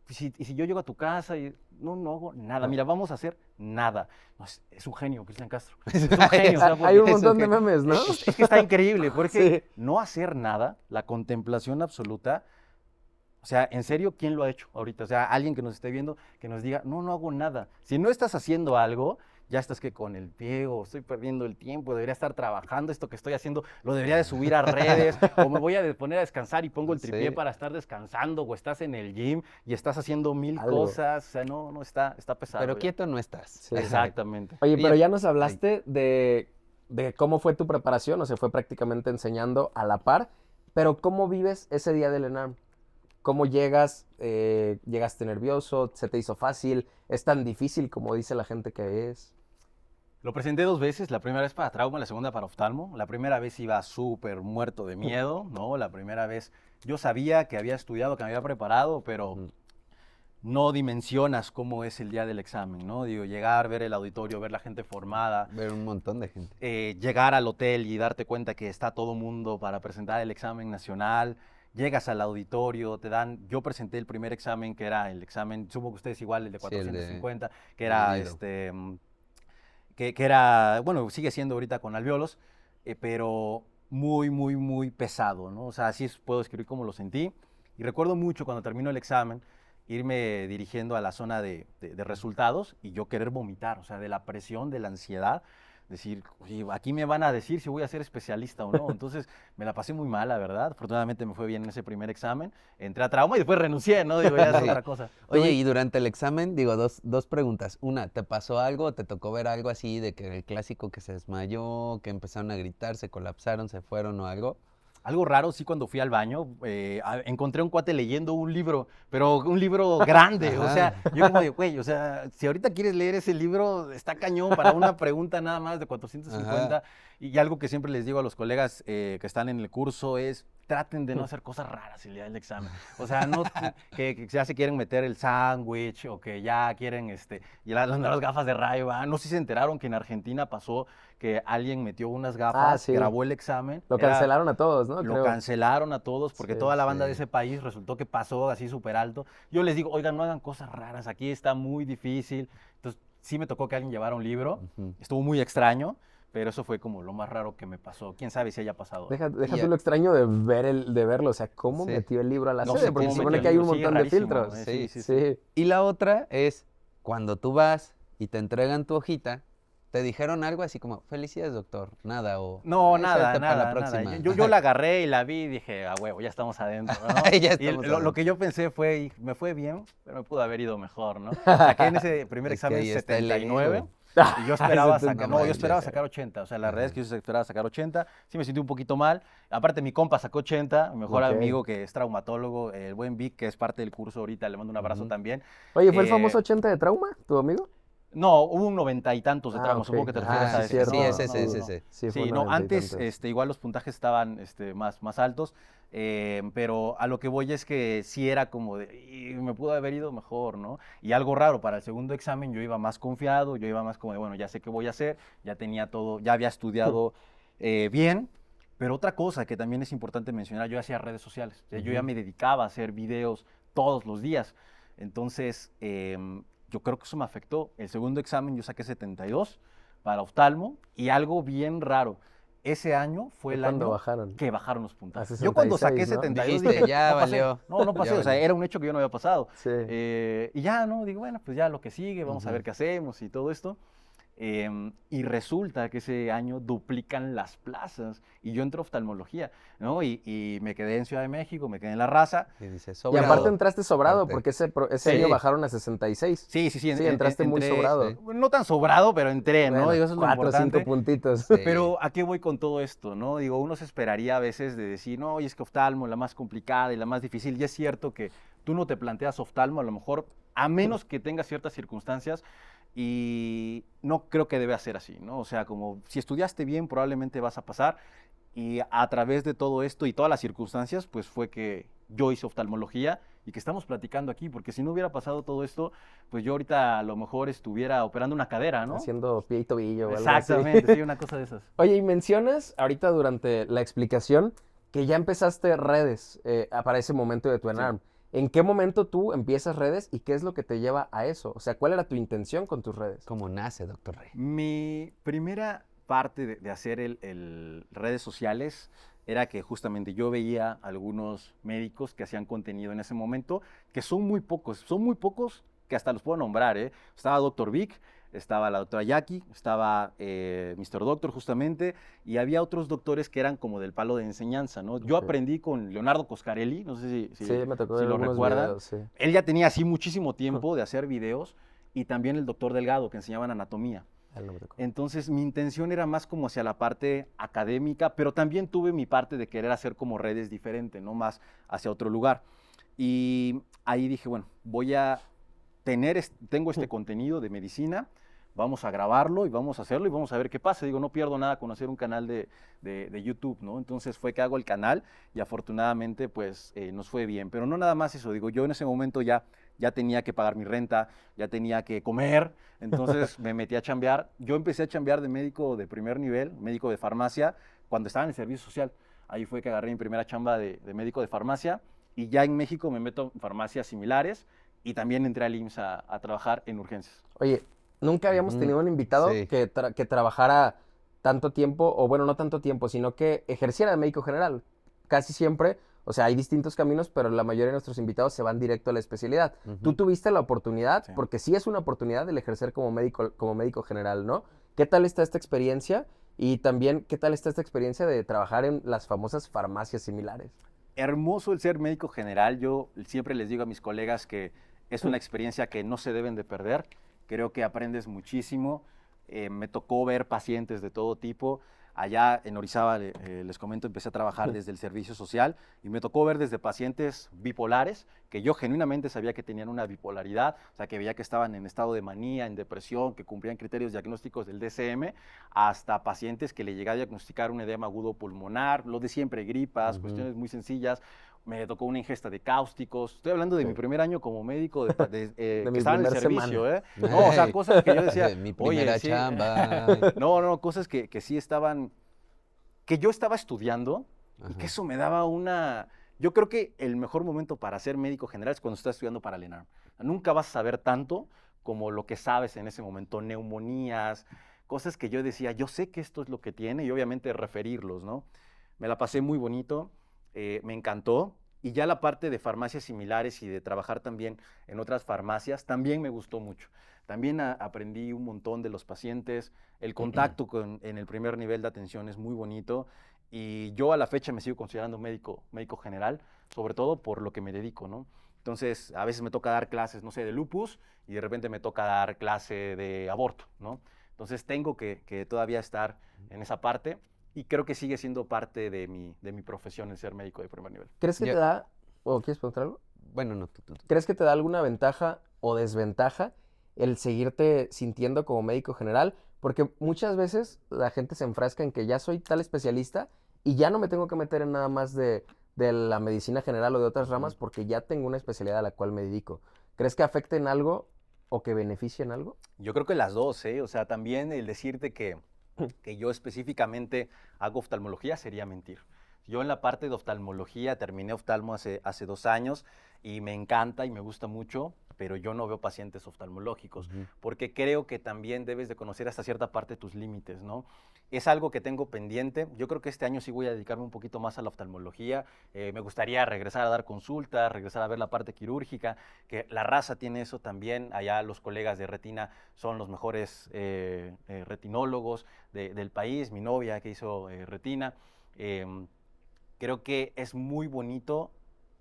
y si yo llego a tu casa y no hago nada, mira, vamos a hacer nada. No, es un genio, Cristian Castro. Es un genio. O sea, Hay un porque- montón de memes, ¿no? es que está increíble, porque Sí. no hacer nada, la contemplación absoluta, o sea, en serio, ¿quién lo ha hecho ahorita? O sea, alguien que nos esté viendo, que nos diga, no hago nada. Si no estás haciendo algo, ya estás que con el pie, o estoy perdiendo el tiempo, debería estar trabajando, esto que estoy haciendo, lo debería de subir a redes, o me voy a poner a descansar y pongo el tripié Sí. para estar descansando, o estás en el gym y estás haciendo 1000 Algo. cosas, o sea, no, está pesado. Pero ya. quieto no estás. Sí. Exactamente. Oye, pero Oye, ya nos hablaste de cómo fue tu preparación, o sea, fue prácticamente enseñando a la par, pero ¿cómo vives ese día del ENARM? ¿Cómo llegas? ¿Llegaste nervioso? ¿Se te hizo fácil? ¿Es tan difícil como dice la gente que es? Lo presenté 2 veces, la primera vez para trauma, la segunda para oftalmo. La primera vez iba súper muerto de miedo, ¿no? La primera vez yo sabía que había estudiado, que me había preparado, pero no dimensionas cómo es el día del examen, ¿no? Digo, llegar, ver el auditorio, ver la gente formada, Ver un montón de gente. llegar al hotel y darte cuenta que está todo mundo para presentar el examen nacional. Llegas al auditorio, te dan, yo presenté el primer examen, que era el examen, supongo que ustedes igual, el de Sí, el de 450, que era Nido. que era, bueno, sigue siendo ahorita con alvéolos, pero muy, muy, muy pesado, ¿no? O sea, así puedo escribir como lo sentí. Y recuerdo mucho cuando terminó el examen, irme dirigiendo a la zona de resultados y yo querer vomitar, o sea, de la presión, de la ansiedad, decir, oye, aquí me van a decir si voy a ser especialista o no. Entonces, me la pasé muy mal, la verdad. Afortunadamente me fue bien en ese primer examen. Entré a trauma y después renuncié, ¿no? Digo, ya es Sí. otra cosa. Oye, y durante el examen, digo, dos preguntas. Una, ¿te pasó algo o te tocó ver algo así de que el clásico que se desmayó, que empezaron a gritar, se colapsaron, se fueron o algo? Algo raro, sí, cuando fui al baño, encontré un cuate leyendo un libro, pero un libro grande. O Ajá. sea, yo como de, güey, o sea, si ahorita quieres leer ese libro, está cañón para una pregunta nada más de 450. Ajá. Y algo que siempre les digo a los colegas que están en el curso es, traten de no hacer cosas raras el día del examen. O sea, no que ya se quieren meter el sándwich o que ya quieren y las gafas de Ray-Ban. No sé si se enteraron que en Argentina pasó que alguien metió unas gafas, sí. grabó el examen. Lo era- cancelaron a todos, ¿no? lo Creo. cancelaron a todos porque Sí, toda la banda sí. de ese país resultó que pasó así súper alto. Yo les digo, oigan, no hagan cosas raras, aquí está muy difícil. Entonces, sí me tocó que alguien llevara un libro, Ujú. estuvo muy extraño, pero eso fue como lo más raro que me pasó. Quién sabe si haya pasado. Deja Y tú lo extraño de de verlo, o sea, ¿cómo Sí. metió el libro a la No sede? sé Porque cómo se supone metió que el hay un libro, sí, montón de rarísimo, filtros. sí, Sí. Sí. Y la otra es, cuando tú vas y te entregan tu hojita, ¿te dijeron algo así como, felicidades, doctor? Nada, o... No, "Ay, nada, suerte para la nada, próxima"? nada. Yo la agarré y la vi y dije, a huevo, ya estamos adentro, ¿no? Ya Y estamos lo adentro. que yo pensé fue, "Y me fue bien, pero me pudo haber ido mejor, ¿no?" Saqué en ese primer Es que examen ahí está el 79 ego. y yo esperaba Ese sacar, no no, yo esperaba manches. sacar 80, o sea, la realidad es que yo esperaba sacar 80, sí me sentí un poquito mal, aparte mi compa sacó 80, mi mejor Ok. amigo que es traumatólogo, el buen Vic, que es parte del curso ahorita, le mando un abrazo Ujú. también. Oye, ¿fue el Eh, famoso 80 de trauma, tu amigo? No, hubo un 90 y tantos de Ah, trauma, ok. supongo que te refieres Ah, a sí, ese. cierto. sí, No, ese, no, ese, no, no. ese. Sí, Sí, fue no, 90 y antes tantos. igual los puntajes estaban más altos, pero a lo que voy es que sí era como de, "Y me pudo haber ido mejor, ¿no?" Y algo raro, para el segundo examen yo iba más confiado, yo iba más como de, bueno, ya sé qué voy a hacer, ya tenía todo, ya había estudiado bien, Pero otra cosa que también es importante mencionar, yo hacía redes sociales. O sea, yo ya me dedicaba a hacer videos todos los días. Entonces, yo creo que eso me afectó. El segundo examen yo saqué 72 para oftalmo y algo bien raro. Ese año fue el cuando año bajaron que bajaron los a puntajes. Yo cuando saqué 66, ¿no? 72 Dijiste, dije, ya no pasé. valió. No pasé. Ya O sea, valió. era un hecho que yo no había pasado. Sí. Y ya, ¿no? Digo, bueno, pues ya lo que sigue, vamos a ver Ujú. qué hacemos y todo esto. Y resulta que ese año duplican las plazas y yo entro a oftalmología, ¿no? Y me quedé en Ciudad de México, me quedé en La Raza. Y dice, Y sobrado. aparte entraste sobrado, Aparte. porque ese Sí. año bajaron a 66. Sí, Sí, entraste muy entré, sobrado. sí. no tan sobrado, pero entré, ¿no? Bueno, Digo, eso es lo 4 o 5 importante. puntitos. Sí. Pero ¿a qué voy con todo esto, no? Digo, uno se esperaría a veces de decir, no, oye, es que oftalmo, la más complicada y la más difícil. Y es cierto que tú no te planteas oftalmo, a lo mejor, a menos que tengas ciertas circunstancias, y no creo que debe ser así, ¿no? O sea, como si estudiaste bien, probablemente vas a pasar. Y a través de todo esto y todas las circunstancias, pues fue que yo hice oftalmología y que estamos platicando aquí, porque si no hubiera pasado todo esto, pues yo ahorita a lo mejor estuviera operando una cadera, ¿no? Haciendo pie y tobillo o algo así. Exactamente, sí, una cosa de esas. Oye, y mencionas ahorita durante la explicación que ya empezaste redes para ese momento de tu ENARM. ¿En qué momento tú empiezas redes y qué es lo que te lleva a eso? O sea, ¿cuál era tu intención con tus redes? ¿Cómo nace, doctor Rey? Mi primera parte de hacer el redes sociales era que justamente yo veía algunos médicos que hacían contenido en ese momento, que son muy pocos que hasta los puedo nombrar, ¿eh? Estaba Dr. Vic, estaba la doctora Jackie, estaba Mr. Doctor justamente, y había otros doctores que eran como del palo de enseñanza, ¿no? Yo Ok. aprendí con Leonardo Coscarelli, no sé si Sí, me tocó si ver lo algunos recuerdan. videos, sí. Él ya tenía así muchísimo tiempo de hacer videos, y también el doctor Delgado, que enseñaban anatomía. A él no me tocó. Entonces mi intención era más como hacia la parte académica, pero también tuve mi parte de querer hacer como redes diferente, no más hacia otro lugar. Y ahí dije, bueno, tengo este contenido de medicina, vamos a grabarlo y vamos a hacerlo y vamos a ver qué pasa. Digo, no pierdo nada con hacer un canal de YouTube, ¿no? Entonces fue que hago el canal y afortunadamente pues nos fue bien. Pero no nada más eso, digo, yo en ese momento ya tenía que pagar mi renta, ya tenía que comer, entonces me metí a chambear. Yo empecé a chambear de médico de primer nivel, médico de farmacia, cuando estaba en el servicio social. Ahí fue que agarré mi primera chamba de médico de farmacia y ya en México me meto en farmacias similares y también entré al IMSS a trabajar en urgencias. Oye, nunca habíamos Ujú, tenido un invitado sí. que trabajara tanto tiempo, o bueno, no tanto tiempo, sino que ejerciera de médico general. Casi siempre, o sea, hay distintos caminos, pero la mayoría de nuestros invitados se van directo a la especialidad. Tú Ujú. tuviste la oportunidad, Sí. porque sí es una oportunidad el ejercer como médico general, ¿no? ¿Qué tal está esta experiencia? Y también, ¿qué tal está esta experiencia de trabajar en las famosas farmacias similares? Hermoso el ser médico general. Yo siempre les digo a mis colegas que es una experiencia que no se deben de perder. Creo que aprendes muchísimo. Me tocó ver pacientes de todo tipo. Allá en Orizaba, les comento, empecé a trabajar desde el servicio social y me tocó ver desde pacientes bipolares, que yo genuinamente sabía que tenían una bipolaridad, o sea, que veía que estaban en estado de manía, en depresión, que cumplían criterios diagnósticos del DSM, hasta pacientes que le llegaba a diagnosticar un edema agudo pulmonar, lo de siempre, gripas, Ujú. cuestiones muy sencillas. Me tocó una ingesta de cáusticos. Estoy hablando de Sí. mi primer año como médico De que mi estaba en el primer servicio, semana. ¿eh? No, o sea, Ey, cosas que yo decía, mi oye, primera sí. chamba. No, cosas que sí estaban, que yo estaba estudiando y Ajá. que eso me daba una... Yo creo que el mejor momento para ser médico general es cuando estás estudiando para el ENARM. Nunca vas a saber tanto como lo que sabes en ese momento, neumonías, cosas que yo decía, yo sé que esto es lo que tiene y obviamente referirlos, ¿no? Me la pasé muy bonito, me encantó. Y ya la parte de farmacias similares y de trabajar también en otras farmacias, también me gustó mucho. También aprendí un montón de los pacientes, el contacto en el primer nivel de atención es muy bonito y yo a la fecha me sigo considerando médico general, sobre todo por lo que me dedico, ¿no? Entonces, a veces me toca dar clases, no sé, de lupus y de repente me toca dar clase de aborto, ¿no? Entonces, tengo que todavía estar en esa parte y creo que sigue siendo parte de mi profesión el ser médico de primer nivel. ¿Crees que Yo- te da, o quieres preguntar algo? Bueno, no, tú. ¿Crees que te da alguna ventaja o desventaja el seguirte sintiendo como médico general? Porque muchas veces la gente se enfrasca en que ya soy tal especialista y ya no me tengo que meter en nada más de la medicina general o de otras ramas porque ya tengo una especialidad a la cual me dedico. ¿Crees que afecte en algo o que beneficie en algo? Yo creo que las dos, ¿eh? O sea, también el decirte que que yo específicamente hago oftalmología sería mentir. Yo en la parte de oftalmología terminé oftalmo hace 2 años y me encanta y me gusta mucho, pero yo no veo pacientes oftalmológicos, porque creo que también debes de conocer hasta cierta parte tus límites, ¿no? Es algo que tengo pendiente. Yo creo que este año sí voy a dedicarme un poquito más a la oftalmología. Me gustaría regresar a dar consultas, regresar a ver la parte quirúrgica, que la raza tiene eso también. Allá los colegas de retina son los mejores retinólogos del país. Mi novia que hizo retina. Creo que es muy bonito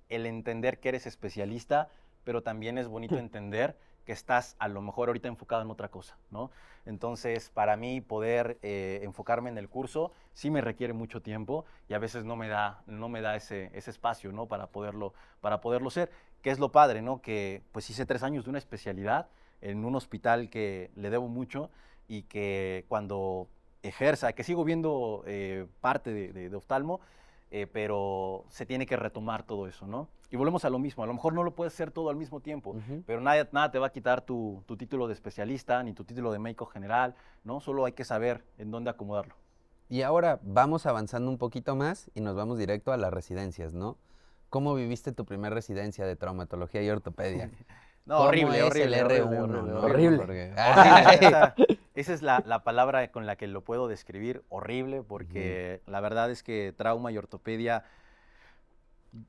el entender que eres especialista, pero también es bonito entender que estás a lo mejor ahorita enfocado en otra cosa, ¿no? Entonces, para mí poder enfocarme en el curso sí me requiere mucho tiempo y a veces no me da ese espacio, ¿no? Para poderlo hacer, que es lo padre, ¿no? Que pues hice 3 años de una especialidad en un hospital que le debo mucho y que cuando ejerza, que sigo viendo parte de oftalmo, pero se tiene que retomar todo eso, ¿no? Y volvemos a lo mismo, a lo mejor no lo puedes hacer todo al mismo tiempo, pero nada te va a quitar tu título de especialista ni tu título de médico general, ¿no? Solo hay que saber en dónde acomodarlo. Y ahora vamos avanzando un poquito más y nos vamos directo a las residencias, ¿no? ¿Cómo viviste tu primera residencia de traumatología y ortopedia? No, ¿Cómo horrible, es horrible, el R1, horrible, no? horrible. Porque- Horrible. Esa es la palabra con la que lo puedo describir, horrible, porque la verdad es que trauma y ortopedia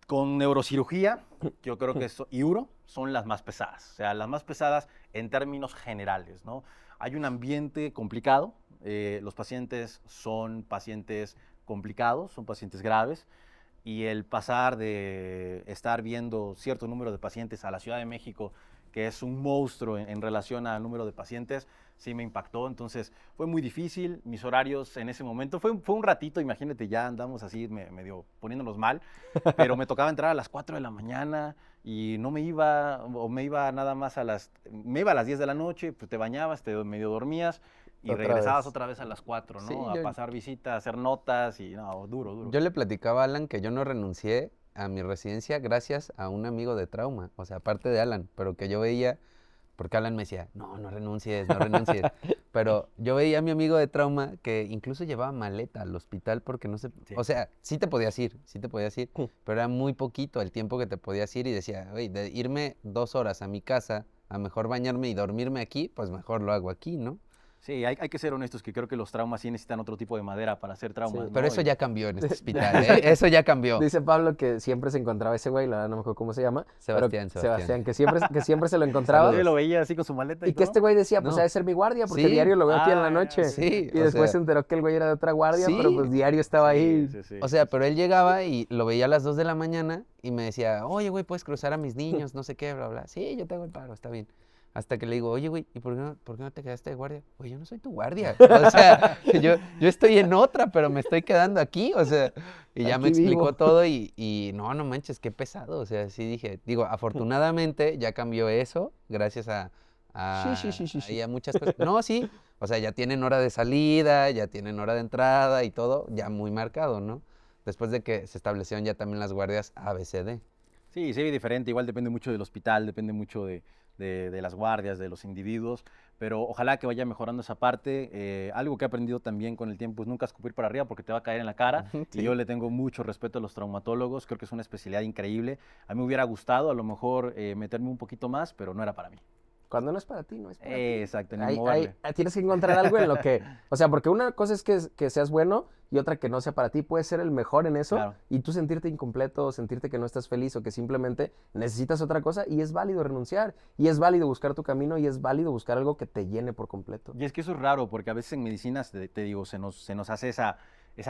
con neurocirugía, yo creo que y uro son las más pesadas, o sea, las más pesadas en términos generales, ¿no? Hay un ambiente complicado, los pacientes son pacientes complicados, son pacientes graves, y el pasar de estar viendo cierto número de pacientes a la Ciudad de México, que es un monstruo en relación al número de pacientes, sí me impactó. Entonces fue muy difícil, mis horarios en ese momento, fue un ratito, imagínate, ya andamos así medio poniéndonos mal, pero me tocaba entrar a las 4 de la mañana y no me iba, o me iba nada más me iba a las 10 de la noche, pues te bañabas, te medio dormías, y Otra regresabas vez. otra vez a las 4, ¿no? Sí, A pasar visita, a hacer notas y no, duro. Yo le platicaba a Alan que yo no renuncié a mi residencia gracias a un amigo de trauma, o sea, aparte de Alan, pero que yo veía, porque Alan me decía, no renuncies, no renuncies. Pero yo veía a mi amigo de trauma que incluso llevaba maleta al hospital porque no se... Sí. O sea, sí te podías ir, pero era muy poquito el tiempo que te podías ir y decía, oye, de irme 2 horas a mi casa, a mejor bañarme y dormirme aquí, pues mejor lo hago aquí, ¿no? Sí, hay que ser honestos, que creo que los traumas sí necesitan otro tipo de madera para hacer traumas, Sí, ¿no? Pero eso Y- ya cambió en este hospital, ¿eh? Eso ya cambió. Dice Pablo que siempre se encontraba ese güey, la verdad no me acuerdo cómo se llama. pero Sebastián. que siempre se lo encontraba. Yo lo veía así con su maleta y Y que todo. este güey decía, pues No. ha de ser mi guardia, porque Sí. diario lo veo aquí en la Ah, noche. Sí, Y o después sea, se enteró que el güey era de otra guardia, pero Sí. pues diario estaba ahí. Sí. O sea, pero él llegaba y lo veía a las 2 de la mañana y me decía, oye, güey, puedes cruzar a mis niños, no sé qué, bla, bla. Sí, yo te hago el paro, está bien. Hasta que le digo, oye, güey, ¿y por qué no te quedaste de guardia? Güey, yo no soy tu guardia. O sea, yo estoy en otra, pero me estoy quedando aquí, o sea. Y ya me Aquí explicó vivo. todo y no manches, qué pesado. O sea, sí dije, digo, afortunadamente ya cambió eso, gracias Sí. ahí a muchas cosas. No, sí, o sea, ya tienen hora de salida, ya tienen hora de entrada y todo, ya muy marcado, ¿no? Después de que se establecieron ya también las guardias ABCD. Sí, se ve diferente, igual depende mucho del hospital, depende mucho de las guardias, de los individuos, pero ojalá que vaya mejorando esa parte. Algo que he aprendido también con el tiempo es nunca escupir para arriba porque te va a caer en la cara. Sí. Y yo le tengo mucho respeto a los traumatólogos, creo que es una especialidad increíble. A mí me hubiera gustado a lo mejor meterme un poquito más, pero no era para mí. Cuando no es para ti, no es para ti. Exacto, ni Tienes que encontrar algo en lo que, o sea, porque una cosa es que seas bueno y otra que no sea para ti. Puedes ser el mejor en eso Claro. y tú sentirte incompleto, sentirte que no estás feliz o que simplemente necesitas otra cosa y es válido renunciar y es válido buscar tu camino y es válido buscar algo que te llene por completo. Y es que eso es raro, porque a veces en medicinas, te digo, se nos hace esa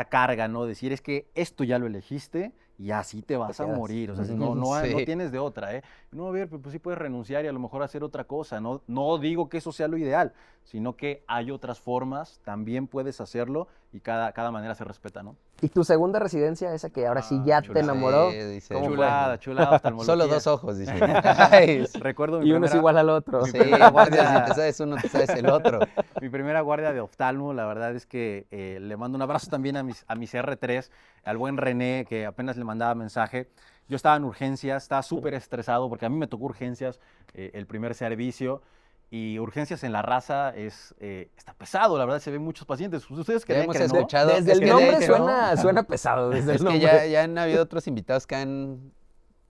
carga, ¿no? Decir, es que esto ya lo elegiste y así te vas a quedas. morir. O sea, Sí. no tienes de otra, ¿eh? No, a ver, pues sí puedes renunciar y a lo mejor hacer otra cosa. No digo que eso sea lo ideal, sino que hay otras formas, también puedes hacerlo y cada manera se respeta, ¿no? Y tu segunda residencia, esa que ahora sí ya te chulada. enamoró, Sí, dice, ¿cómo fue? Chulada, oftalmología. Solo 2 ojos, dice. Ay, Recuerdo mi Y uno es primera- igual al otro. sí, primera guardia, guardia- si te sabes uno, te sabes el otro. Mi primera guardia de oftalmo, la verdad es que le mando un abrazo también a mis R3, al buen René, que apenas le mandaba mensaje. Yo estaba en urgencias, estaba súper estresado porque a mí me tocó urgencias el primer servicio Y urgencias en La Raza está pesado, la verdad, se ven muchos pacientes. Ustedes Ya creían hemos que no. escuchado. Desde es el que de nombre hecho, suena pesado, desde Es el que nombre. ya han habido otros invitados que han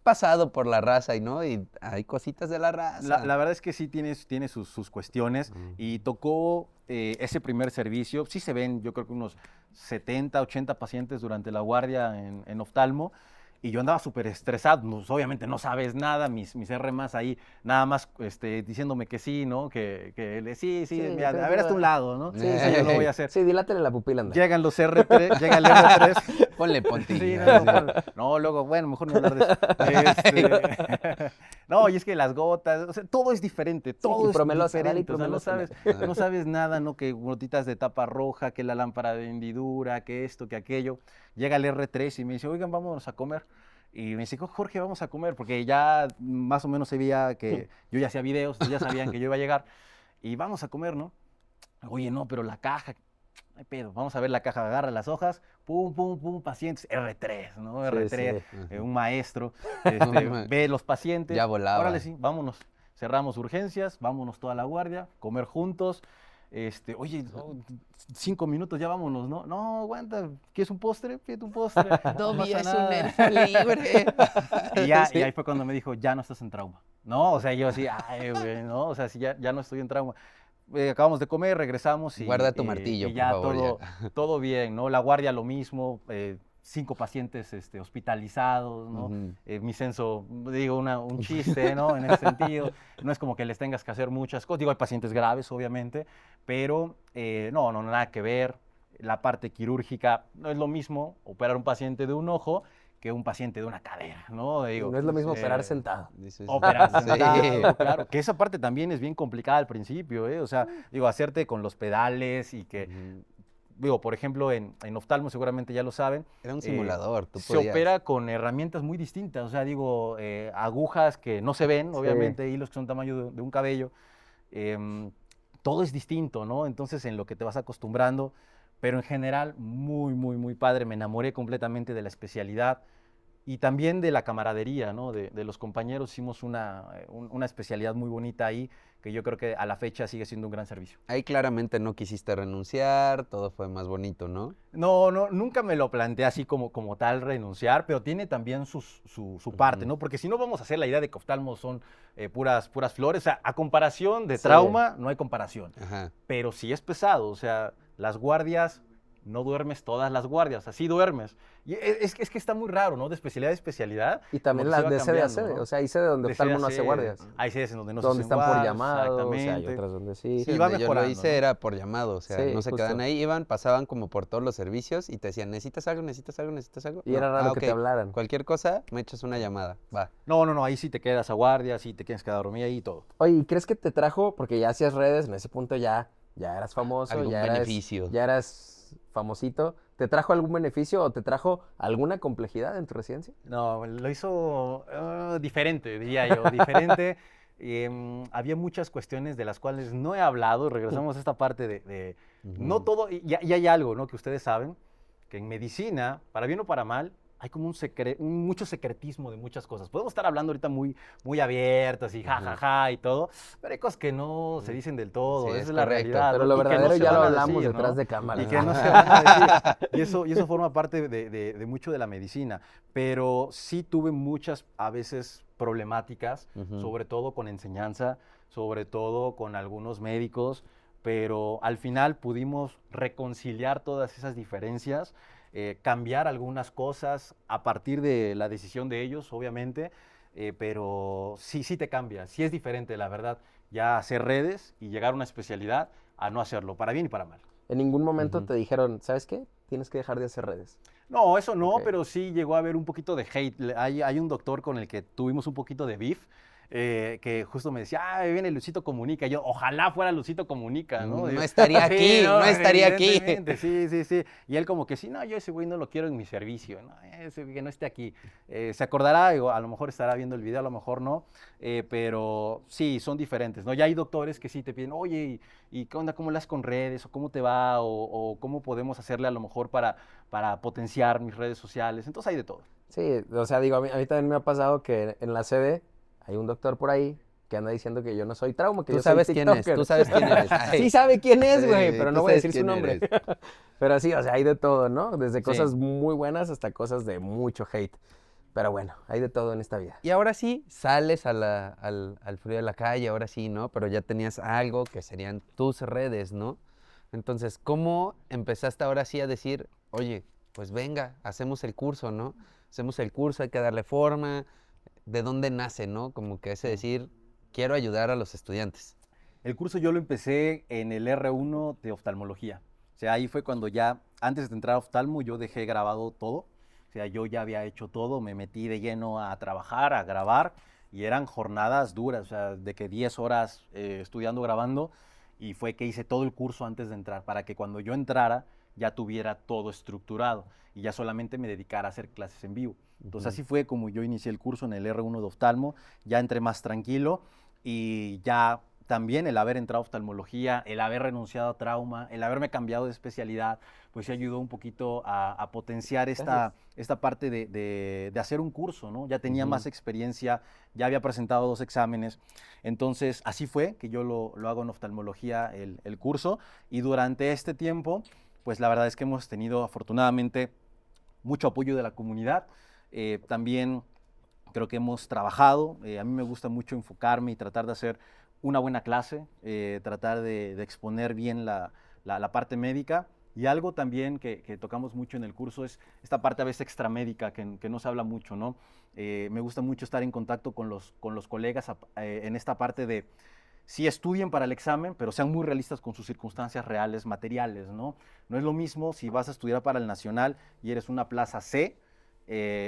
pasado por La Raza y no, y hay cositas de La Raza. La verdad es que sí tiene sus cuestiones y tocó ese primer servicio. Sí se ven, yo creo que unos 70, 80 pacientes durante la guardia en oftalmo. Y yo andaba súper estresado, pues, obviamente no sabes nada, mis R más ahí, nada más diciéndome que sí, ¿no? Sí, Sí, mira, a ver hasta un lado, ¿no? Sí, Sí, yo lo voy a hacer. Sí, dilátale la pupila, anda. Llegan los R3, llega el R3. Ponle Ponti. Sí, así. no, luego, bueno, mejor no hablar de eso. No, y es que las gotas, o sea, todo es diferente, todo y es promelosa, dale, diferente. O sea, no promelosa. no sabes nada, ¿no? Que gotitas de tapa roja, que la lámpara de hendidura, que esto, que aquello. Llega el R3 y me dice, oigan, vámonos a comer. Y me dice, Jorge, vamos a comer, porque ya más o menos se veía que yo ya hacía videos, entonces ya sabían que yo iba a llegar. Y vamos a comer, ¿no? Oye, no, pero la caja, no hay pedo, vamos a ver la caja, agarra las hojas, pum, pum, pum, pacientes, R3, ¿no? R3, Sí. un maestro, ma- ve los pacientes. Ya volaba. Órale, sí, vámonos. Cerramos urgencias, vámonos toda la guardia, comer juntos. Oye, 5 minutos, ya vámonos, ¿no? No, aguanta, ¿quieres un postre? Pídete un postre. No Dobby pasa es un nada. elfo libre. Y ahí fue cuando me dijo, ya no estás en trauma. No, o sea, yo así, ay, güey, no, o sea, sí, ya no estoy en trauma. Acabamos de comer, regresamos y... Guarda tu martillo, y ya por favor, todo bien, ¿no? La guardia lo mismo, 5 pacientes hospitalizados, ¿no? Ujú. Mi censo, digo, un chiste, ¿no? En ese sentido, no es como que les tengas que hacer muchas cosas. Digo, hay pacientes graves, obviamente, pero no, nada que ver. La parte quirúrgica no es lo mismo operar un paciente de un ojo que un paciente de una cadera, ¿no? Digo, No es lo mismo operar sentado. Dices, operar sí. sentado, claro, que esa parte también es bien complicada al principio, ¿eh? O sea, digo, hacerte con los pedales y que, Ujú. digo, por ejemplo, en oftalmo seguramente ya lo saben, Era un simulador, tú se podías. opera con herramientas muy distintas, o sea, digo, agujas que no se ven, Sí. obviamente, hilos que son tamaño de un cabello, todo es distinto, ¿no? Entonces, en lo que te vas acostumbrando, pero en general, muy, muy, muy padre, me enamoré completamente de la especialidad y también de la camaradería, ¿no? De los compañeros, hicimos una especialidad muy bonita ahí, que yo creo que a la fecha sigue siendo un gran servicio. Ahí claramente no quisiste renunciar, todo fue más bonito, ¿no? No, nunca me lo planteé así como tal renunciar, pero tiene también su parte, ¿no? Porque si no vamos a hacer la idea de que oftalmo son puras flores, o sea, a comparación de Sí. trauma, no hay comparación. Ajá. Pero sí es pesado, o sea, las guardias, no duermes todas las guardias, así duermes. Y es que está muy raro, ¿no? De especialidad a especialidad. Y también como que las se de va sede a cambiando, sede. ¿no? O sea, hay sede donde De sede oftalmo a no hace sede. guardias. Hay sedes en donde no se Donde hacen están por guardias, llamado, o sea, hay exactamente. otras donde sí. Sí, Y va donde yo lo mejorando, hice ¿no? era por llamado, o sea, Sí, no se justo. quedaban ahí, pasaban como por todos los servicios y te decían, ¿necesitas algo, necesitas algo, necesitas algo? Y era raro que te ok. hablaran. Cualquier cosa, me echas una llamada, va. No, ahí sí te quedas a guardia, sí te quedas quedar a dormir ahí y todo. Oye, ¿y crees que te trajo, porque ya hacías redes, en ese punto ya eras famoso, Algún beneficio. ya eras famosito, ¿te trajo algún beneficio o te trajo alguna complejidad en tu residencia? No, lo hizo diferente, diría yo, diferente. Había muchas cuestiones de las cuales no he hablado. Regresamos a esta parte no Ujú. todo, y hay algo, ¿no? Que ustedes saben, que en medicina, para bien o para mal, hay como mucho secretismo de muchas cosas. Podemos estar hablando ahorita muy abiertos y jajaja y todo, pero hay cosas que no se dicen del todo, Sí, esa es es la correcto. realidad. Pero ¿no? lo Y que no verdadero se ya lo van a hablamos decir, detrás ¿no? de cámara. Y que no se van a decir. Y eso forma parte de mucho de la medicina. Pero sí tuve muchas, a veces, problemáticas, Ujú. sobre todo con enseñanza, sobre todo con algunos médicos, pero al final pudimos reconciliar todas esas diferencias, cambiar algunas cosas a partir de la decisión de ellos, obviamente, pero sí te cambia, sí es diferente, la verdad, ya hacer redes y llegar a una especialidad a no hacerlo, para bien y para mal. En ningún momento Ujú. te dijeron, ¿sabes qué? Tienes que dejar de hacer redes. No, eso no, Ok. pero sí llegó a haber un poquito de hate. Hay un doctor con el que tuvimos un poquito de beef, que justo me decía, ahí viene Luisito Comunica. Y yo, ojalá fuera Luisito Comunica, ¿no? No Digo, estaría "Sí, aquí, no estaría aquí". evidentemente, sí. Y él como que, sí, no, yo ese güey no lo quiero en mi servicio, ¿no? Ese güey que no esté aquí. Se acordará, digo, a lo mejor estará viendo el video, a lo mejor no, pero sí, son diferentes, ¿no? Ya hay doctores que sí te piden, oye, ¿y qué onda? ¿Cómo le das con redes? ¿O cómo te va? ¿O cómo podemos hacerle a lo mejor para potenciar mis redes sociales? Entonces hay de todo. Sí, o sea, digo, a mí también me ha pasado que en la sede hay un doctor por ahí que anda diciendo que yo no soy trauma, que Tú yo soy sabes quién es, tiktoker. tú sabes quién eres. Ay, Sí sabe quién es, güey, sí, pero tú no voy a sabes decir su quién nombre. eres. Pero sí, o sea, hay de todo, ¿no? Desde Sí. cosas muy buenas hasta cosas de mucho hate. Pero bueno, hay de todo en esta vida. Y ahora sí, sales al frío de la calle, ahora sí, ¿no? Pero ya tenías algo que serían tus redes, ¿no? Entonces, ¿cómo empezaste ahora sí a decir, oye, pues venga, hacemos el curso, ¿no? Hacemos el curso, hay que darle forma. ¿De dónde nace, no? Como que ese decir, quiero ayudar a los estudiantes. El curso yo lo empecé en el R1 de oftalmología. O sea, ahí fue cuando ya, antes de entrar a oftalmo, yo dejé grabado todo. O sea, yo ya había hecho todo, me metí de lleno a trabajar, a grabar, y eran jornadas duras, o sea, de que 10 horas estudiando, grabando, y fue que hice todo el curso antes de entrar, para que cuando yo entrara ya tuviera todo estructurado y ya solamente me dedicara a hacer clases en vivo. Entonces así fue como yo inicié el curso en el R1 de oftalmo, ya entré más tranquilo y ya también el haber entrado a oftalmología, el haber renunciado a trauma, el haberme cambiado de especialidad, pues sí ayudó un poquito a potenciar esta parte de hacer un curso, ¿no? Ya tenía más experiencia, ya había presentado 2 exámenes, entonces así fue que yo lo hago en oftalmología el curso, y durante este tiempo, pues la verdad es que hemos tenido afortunadamente mucho apoyo de la comunidad. También creo que hemos trabajado. A mí me gusta mucho enfocarme y tratar de hacer una buena clase, tratar de exponer bien la parte médica. Y algo también que tocamos mucho en el curso es esta parte a veces extramédica que no se habla mucho, ¿no? Me gusta mucho estar en contacto con los colegas en esta parte de sí estudien para el examen, pero sean muy realistas con sus circunstancias reales, materiales, ¿no? No es lo mismo si vas a estudiar para el Nacional y eres una plaza C,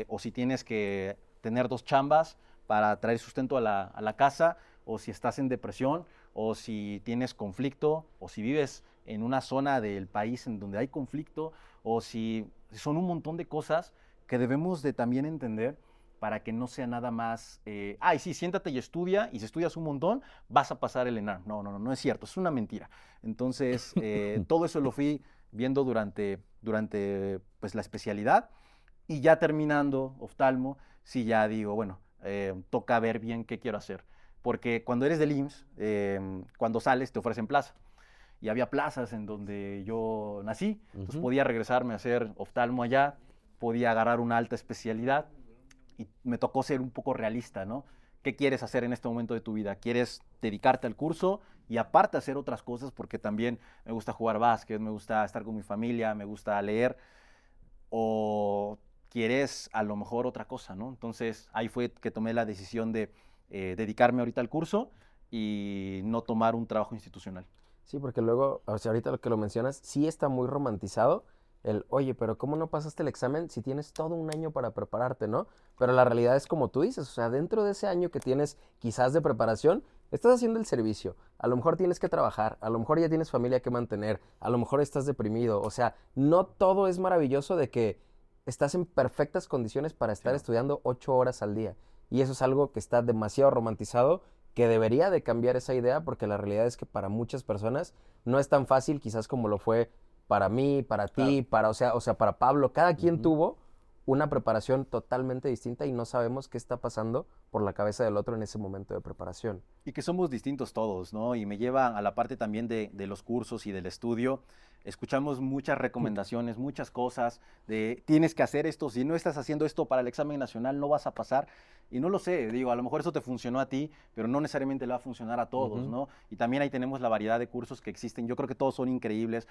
o si tienes que tener 2 chambas para traer sustento a la casa, o si estás en depresión, o si tienes conflicto, o si vives en una zona del país en donde hay conflicto, o si son un montón de cosas que debemos de también entender para que no sea nada más, ay, sí, siéntate y estudia, y si estudias un montón, vas a pasar el ENARM. No, no, no, no es cierto, es una mentira. Entonces, todo eso lo fui viendo durante pues, la especialidad, y ya terminando oftalmo, sí ya digo, bueno, toca ver bien qué quiero hacer. Porque cuando eres del IMSS, cuando sales te ofrecen plaza. Y había plazas en donde yo nací, entonces podía regresarme a hacer oftalmo allá, podía agarrar una alta especialidad, y me tocó ser un poco realista, ¿no? ¿Qué quieres hacer en este momento de tu vida? ¿Quieres dedicarte al curso y aparte hacer otras cosas? Porque también me gusta jugar básquet, me gusta estar con mi familia, me gusta leer. ¿O quieres a lo mejor otra cosa, ¿no? Entonces ahí fue que tomé la decisión de dedicarme ahorita al curso y no tomar un trabajo institucional. Sí, porque luego, o sea, ahorita lo que lo mencionas, sí está muy romantizado el, oye, pero ¿cómo no pasaste el examen si tienes todo un año para prepararte, ¿no? Pero la realidad es como tú dices, o sea, dentro de ese año que tienes quizás de preparación, estás haciendo el servicio, a lo mejor tienes que trabajar, a lo mejor ya tienes familia que mantener, a lo mejor estás deprimido, o sea, no todo es maravilloso de que estás en perfectas condiciones para estar Sí, no. estudiando 8 horas al día. Y eso es algo que está demasiado romantizado, que debería de cambiar esa idea, porque la realidad es que para muchas personas no es tan fácil quizás como lo fue para mí, para ti, Claro. o sea, para Pablo. Cada quien tuvo una preparación totalmente distinta y no sabemos qué está pasando por la cabeza del otro en ese momento de preparación. Y que somos distintos todos, ¿no? Y me lleva a la parte también de los cursos y del estudio. Escuchamos muchas recomendaciones, muchas cosas de tienes que hacer esto, si no estás haciendo esto para el examen nacional no vas a pasar. Y no lo sé, digo, a lo mejor eso te funcionó a ti, pero no necesariamente le va a funcionar a todos, ¿no? Y también ahí tenemos la variedad de cursos que existen. Yo creo que todos son increíbles.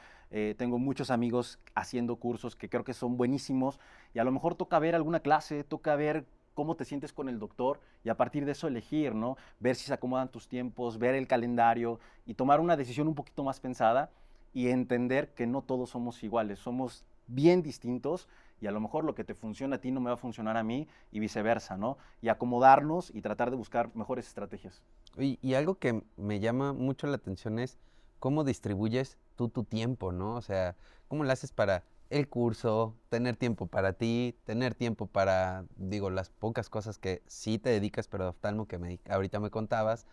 Tengo muchos amigos haciendo cursos que creo que son buenísimos, y a lo mejor toca ver alguna clase, toca ver cómo te sientes con el doctor y a partir de eso elegir, ¿no? Ver si se acomodan tus tiempos, ver el calendario y tomar una decisión un poquito más pensada y entender que no todos somos iguales, somos bien distintos, y a lo mejor lo que te funciona a ti no me va a funcionar a mí y viceversa, ¿no? Y acomodarnos y tratar de buscar mejores estrategias. Y algo que me llama mucho la atención es cómo distribuyes tú tu tiempo, ¿no? O sea, cómo lo haces para el curso, tener tiempo para ti, tener tiempo para, digo, las pocas cosas que sí te dedicas, pero de oftalmo que ahorita me contabas.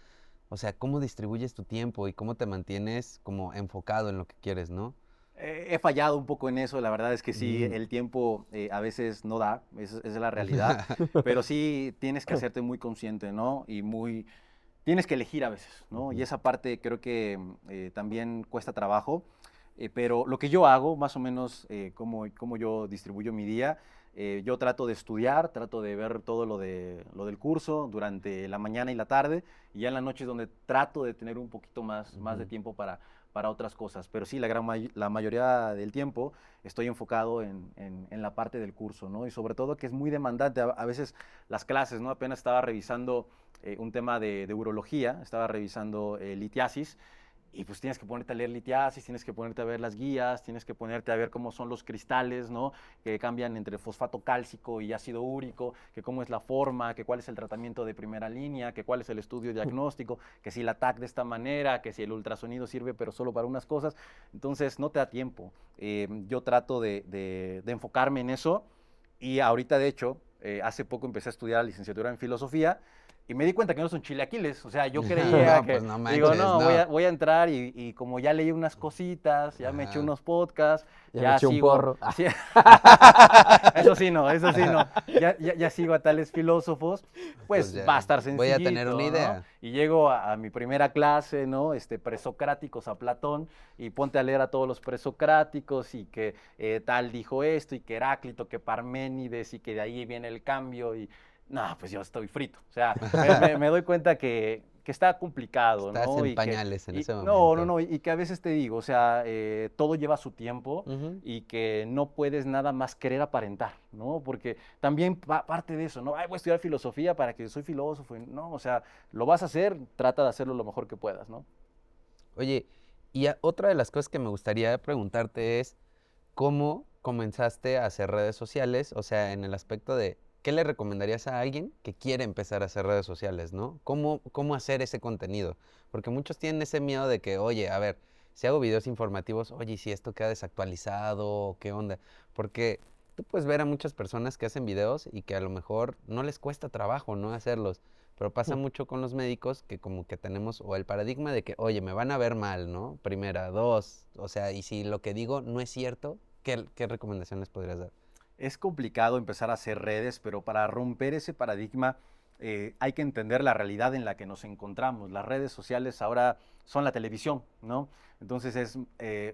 O sea, cómo distribuyes tu tiempo y cómo te mantienes como enfocado en lo que quieres, ¿no? He fallado un poco en eso, la verdad es que sí, el tiempo a veces no da, esa es la realidad, pero sí tienes que hacerte muy consciente, ¿no? Y muy tienes que elegir a veces, ¿no? Y esa parte creo que también cuesta trabajo. Pero lo que yo hago, más o menos, cómo yo distribuyo mi día, yo trato de estudiar, trato de ver todo lo del curso durante la mañana y la tarde, y ya en la noche es donde trato de tener un poquito más de tiempo para otras cosas. Pero sí, la mayoría del tiempo estoy enfocado en la parte del curso, ¿no? Y sobre todo que es muy demandante a veces las clases, ¿no? Apenas estaba revisando un tema de urología, estaba revisando litiasis, y pues tienes que ponerte a leer litiasis, tienes que ponerte a ver las guías, tienes que ponerte a ver cómo son los cristales, ¿no? Que cambian entre fosfato cálcico y ácido úrico, que cómo es la forma, que cuál es el tratamiento de primera línea, que cuál es el estudio diagnóstico, que si la TAC de esta manera, que si el ultrasonido sirve pero solo para unas cosas. Entonces no te da tiempo. Yo trato de enfocarme en eso, y ahorita de hecho, hace poco empecé a estudiar la licenciatura en filosofía, y me di cuenta que no son chilaquiles. O sea, yo creía No, que, pues no digo, manches, no, no. voy a entrar y como ya leí unas cositas, ya me eché Ajá. unos podcasts, Ya me ya eché un sigo. porro. Sí. Eso sí no, eso sí no. Ya sigo a tales filósofos, pues ya va a estar voy a tener sencillito, una ¿no? idea. Y llego a mi primera clase, ¿no? Presocráticos a Platón, y ponte a leer a todos los presocráticos, y que tal dijo esto, y que Heráclito, que Parménides, y que de ahí viene el cambio, y no, pues yo estoy frito. O sea, me doy cuenta que está complicado, Estás ¿no? en pañales en ese No, momento. y que a veces te digo, o sea, todo lleva su tiempo, Ujú. y que no puedes nada más querer aparentar, ¿no? Porque también parte de eso, ¿no? Ay, voy a estudiar filosofía para que soy filósofo. No, o sea, lo vas a hacer, trata de hacerlo lo mejor que puedas, ¿no? Oye, y otra de las cosas que me gustaría preguntarte es, ¿cómo comenzaste a hacer redes sociales? O sea, en el aspecto de, ¿qué le recomendarías a alguien que quiere empezar a hacer redes sociales, ¿no? ¿Cómo hacer ese contenido? Porque muchos tienen ese miedo de que, oye, a ver, si hago videos informativos, oye, ¿y si esto queda desactualizado? ¿O qué onda? Porque tú puedes ver a muchas personas que hacen videos y que a lo mejor no les cuesta trabajo, ¿no? Hacerlos. Pero pasa mucho con los médicos que como que tenemos o el paradigma de que, oye, me van a ver mal, ¿no? Primera, dos, o sea, y si lo que digo no es cierto, ¿qué recomendaciones podrías dar? Es complicado empezar a hacer redes, pero para romper ese paradigma hay que entender la realidad en la que nos encontramos. Las redes sociales ahora son la televisión, ¿no? Entonces es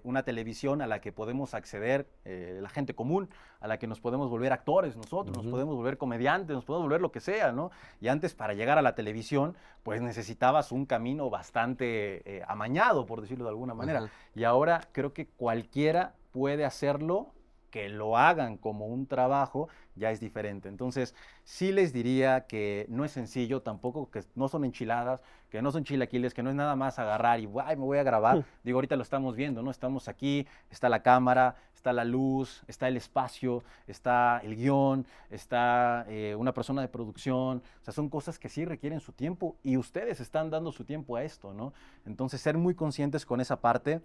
una televisión a la que podemos acceder la gente común, a la que nos podemos volver actores nosotros, nos Ujú. podemos volver comediantes, nos podemos volver lo que sea, ¿no? Y antes, para llegar a la televisión, pues necesitabas un camino bastante amañado, por decirlo de alguna manera. Ajá. Y ahora creo que cualquiera puede hacerlo. Que lo hagan como un trabajo ya es diferente. Entonces, sí les diría que no es sencillo tampoco, que no son enchiladas, que no son chilaquiles, que no es nada más agarrar y ay, me voy a grabar. Digo, ahorita lo estamos viendo, ¿no? Estamos aquí, está la cámara, está la luz, está el espacio, está el guión, está una persona de producción. O sea, son cosas que sí requieren su tiempo, y ustedes están dando su tiempo a esto, ¿no? Entonces, ser muy conscientes con esa parte,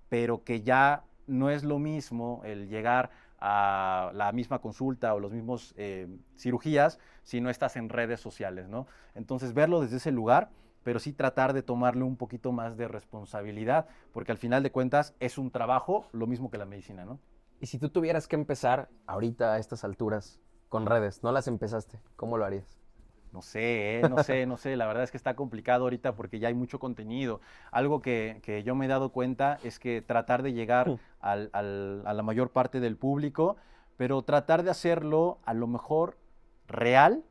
pero que ya no es lo mismo el llegar a la misma consulta o los mismos cirugías si no estás en redes sociales, ¿no? Entonces, verlo desde ese lugar, pero sí tratar de tomarle un poquito más de responsabilidad, porque al final de cuentas es un trabajo lo mismo que la medicina, ¿no? Y si tú tuvieras que empezar ahorita a estas alturas con redes, no las empezaste, ¿cómo lo harías? No sé, no sé, la verdad es que está complicado ahorita porque ya hay mucho contenido. Algo que yo me he dado cuenta es que tratar de llegar a la mayor parte del público, pero tratar de hacerlo a lo mejor real,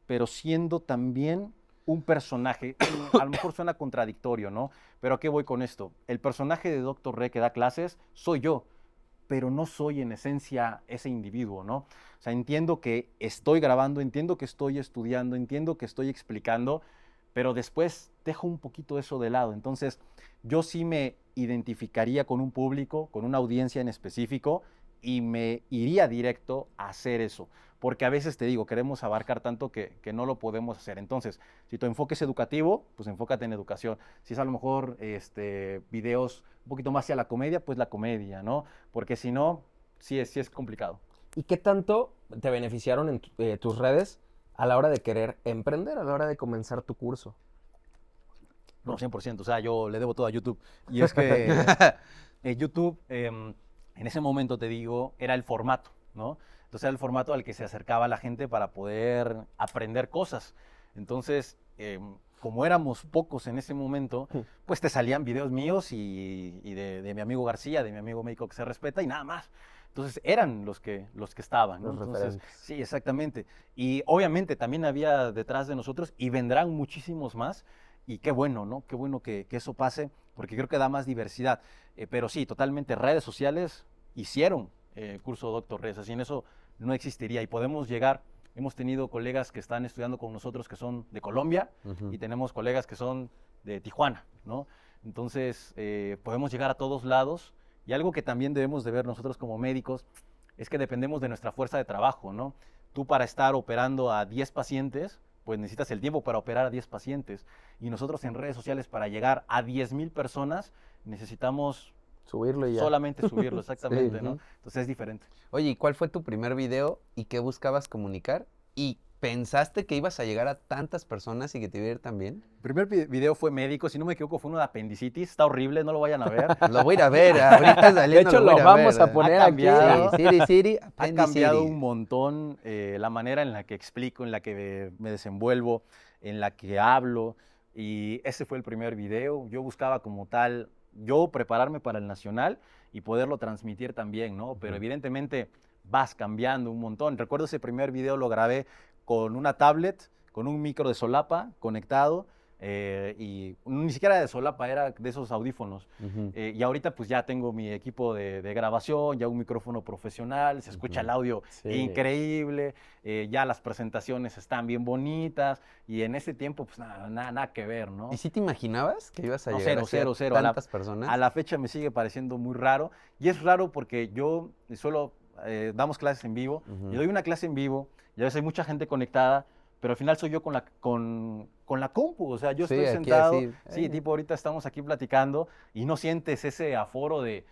pero siendo también un personaje. A lo mejor suena contradictorio, ¿no? Pero ¿a qué voy con esto? El personaje de Doctor Re que da clases soy yo, pero no soy en esencia ese individuo, ¿no? O sea, entiendo que estoy grabando, entiendo que estoy estudiando, entiendo que estoy explicando, pero después dejo un poquito eso de lado. Entonces, yo sí me identificaría con un público, con una audiencia en específico, y me iría directo a hacer eso. Porque a veces te digo, queremos abarcar tanto que no lo podemos hacer. Entonces, si tu enfoque es educativo, pues enfócate en educación. Si es a lo mejor videos un poquito más hacia la comedia, pues la comedia, ¿no? Porque si no, sí es complicado. ¿Y qué tanto te beneficiaron en tus redes a la hora de querer emprender, a la hora de comenzar tu curso? No, 100%. O sea, yo le debo todo a YouTube. Y es que YouTube, en ese momento te digo, era el formato, ¿no? Entonces era el formato al que se acercaba la gente para poder aprender cosas. Entonces, como éramos pocos en ese momento, pues te salían videos míos y de mi amigo García, de mi amigo médico que se respeta y nada más. Entonces eran los que estaban, ¿no? Los Entonces, referentes. sí, exactamente. Y obviamente también había detrás de nosotros y vendrán muchísimos más. Y qué bueno, ¿no? Qué bueno que eso pase, porque creo que da más diversidad. Pero sí, totalmente, redes sociales hicieron curso Doctor Red, así en eso no existiría. Y podemos llegar, hemos tenido colegas que están estudiando con nosotros que son de Colombia Ujú. y tenemos colegas que son de Tijuana, ¿no? Entonces, podemos llegar a todos lados. Y algo que también debemos de ver nosotros como médicos es que dependemos de nuestra fuerza de trabajo, ¿no? Tú para estar operando a 10 pacientes, pues necesitas el tiempo para operar a 10 pacientes. Y nosotros en redes sociales para llegar a 10,000 personas necesitamos Subirlo y ya. solamente subirlo, exactamente, Sí. ¿no? Entonces es diferente. Oye, ¿y cuál fue tu primer video y qué buscabas comunicar? ¿Y pensaste que ibas a llegar a tantas personas y que te iba a ir tan bien? El primer video fue médico, si no me equivoco fue uno de apendicitis, está horrible, no lo vayan a ver. Lo voy a ir a ver, ahorita saliendo De hecho, lo voy lo a vamos ver. a poner Ha aquí. cambiado. Sí, Siri, Ha Appendi cambiado Siri. un montón la manera en la que explico, en la que me desenvuelvo, en la que hablo. Y ese fue el primer video. Yo buscaba como tal, yo prepararme para el nacional y poderlo transmitir también, ¿no? Pero evidentemente vas cambiando un montón. Recuerdo ese primer video lo grabé con una tablet, con un micro de solapa conectado. Y ni siquiera de solapa, era de esos audífonos. Ujú. Y ahorita pues ya tengo mi equipo de grabación, ya un micrófono profesional, se escucha el audio Sí. increíble, ya las presentaciones están bien bonitas y en ese tiempo pues nada que ver, ¿no? ¿Y si te imaginabas que ibas a No, llegar cero, así a cero, cero. A tantas personas? a la fecha me sigue pareciendo muy raro y es raro porque yo solo damos clases en vivo, Ujú. y doy una clase en vivo y a veces hay mucha gente conectada, pero al final soy yo con la compu, o sea, yo Sí, estoy aquí sentado, así, sí, tipo ahorita estamos aquí platicando y no sientes ese aforo de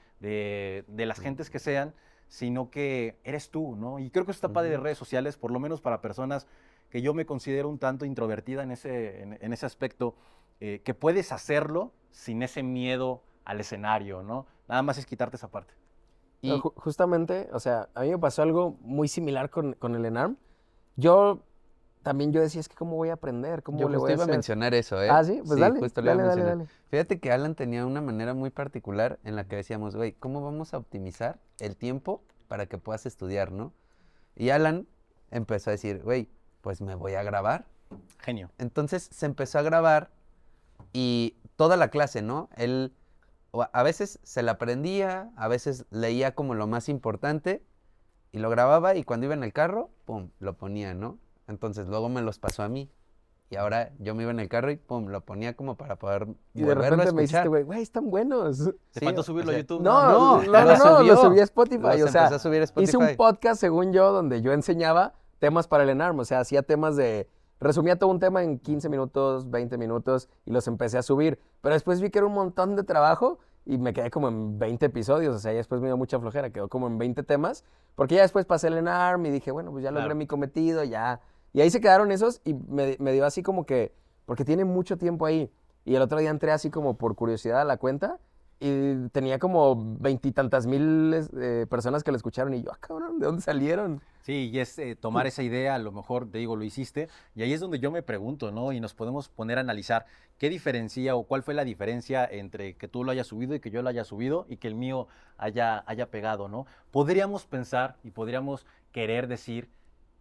las gentes que sean, sino que eres tú, ¿no? Y creo que eso está padre de Ujú. redes sociales, por lo menos para personas que yo me considero un tanto introvertida en ese aspecto, que puedes hacerlo sin ese miedo al escenario, ¿no? Nada más es quitarte esa parte. Pero Y justamente, o sea, a mí me pasó algo muy similar con el ENARM. Yo también yo decía, es que ¿cómo voy a aprender? ¿Cómo yo le justo voy a iba a hacer? mencionar eso, ¿eh? Ah, sí, pues Sí, dale, justo le iba a dale, mencionar. dale. Fíjate que Alan tenía una manera muy particular en la que decíamos, güey, ¿cómo vamos a optimizar el tiempo para que puedas estudiar, ¿no? Y Alan empezó a decir, güey, pues me voy a grabar. Genio. Entonces se empezó a grabar y toda la clase, ¿no? Él a veces se la aprendía, a veces leía como lo más importante y lo grababa y cuando iba en el carro, pum, lo ponía, ¿no? Entonces luego me los pasó a mí y ahora yo me iba en el carro y pum, lo ponía como para poder Y de volverlo a repente me dijiste, escuchar. güey, están buenos. Te Sí, faltó o subirlo sea, a YouTube. No, nada más. no, lo subió. subí a Spotify. Los O sea, empezó a subir a hice un Spotify. podcast, según yo, donde yo enseñaba temas para el ENARM. O sea, hacía temas resumía todo un tema en 15 minutos, 20 minutos y los empecé a subir. Pero después vi que era un montón de trabajo y me quedé como en 20 episodios. O sea, ya después me dio mucha flojera, quedó como en 20 temas. Porque ya después pasé el ENARM y dije, bueno, pues ya logré Claro. mi cometido, ya. Y ahí se quedaron esos y me dio así como que, porque tiene mucho tiempo ahí. Y el otro día entré así como por curiosidad a la cuenta y tenía como 20 y tantas mil personas que lo escucharon y yo, ah, cabrón, ¿de dónde salieron? Sí, y es tomar esa idea, a lo mejor, te digo, lo hiciste, y ahí es donde yo me pregunto, ¿no? Y nos podemos poner a analizar qué diferencia o cuál fue la diferencia entre que tú lo hayas subido y que yo lo haya subido y que el mío haya pegado, ¿no? Podríamos pensar y podríamos querer decir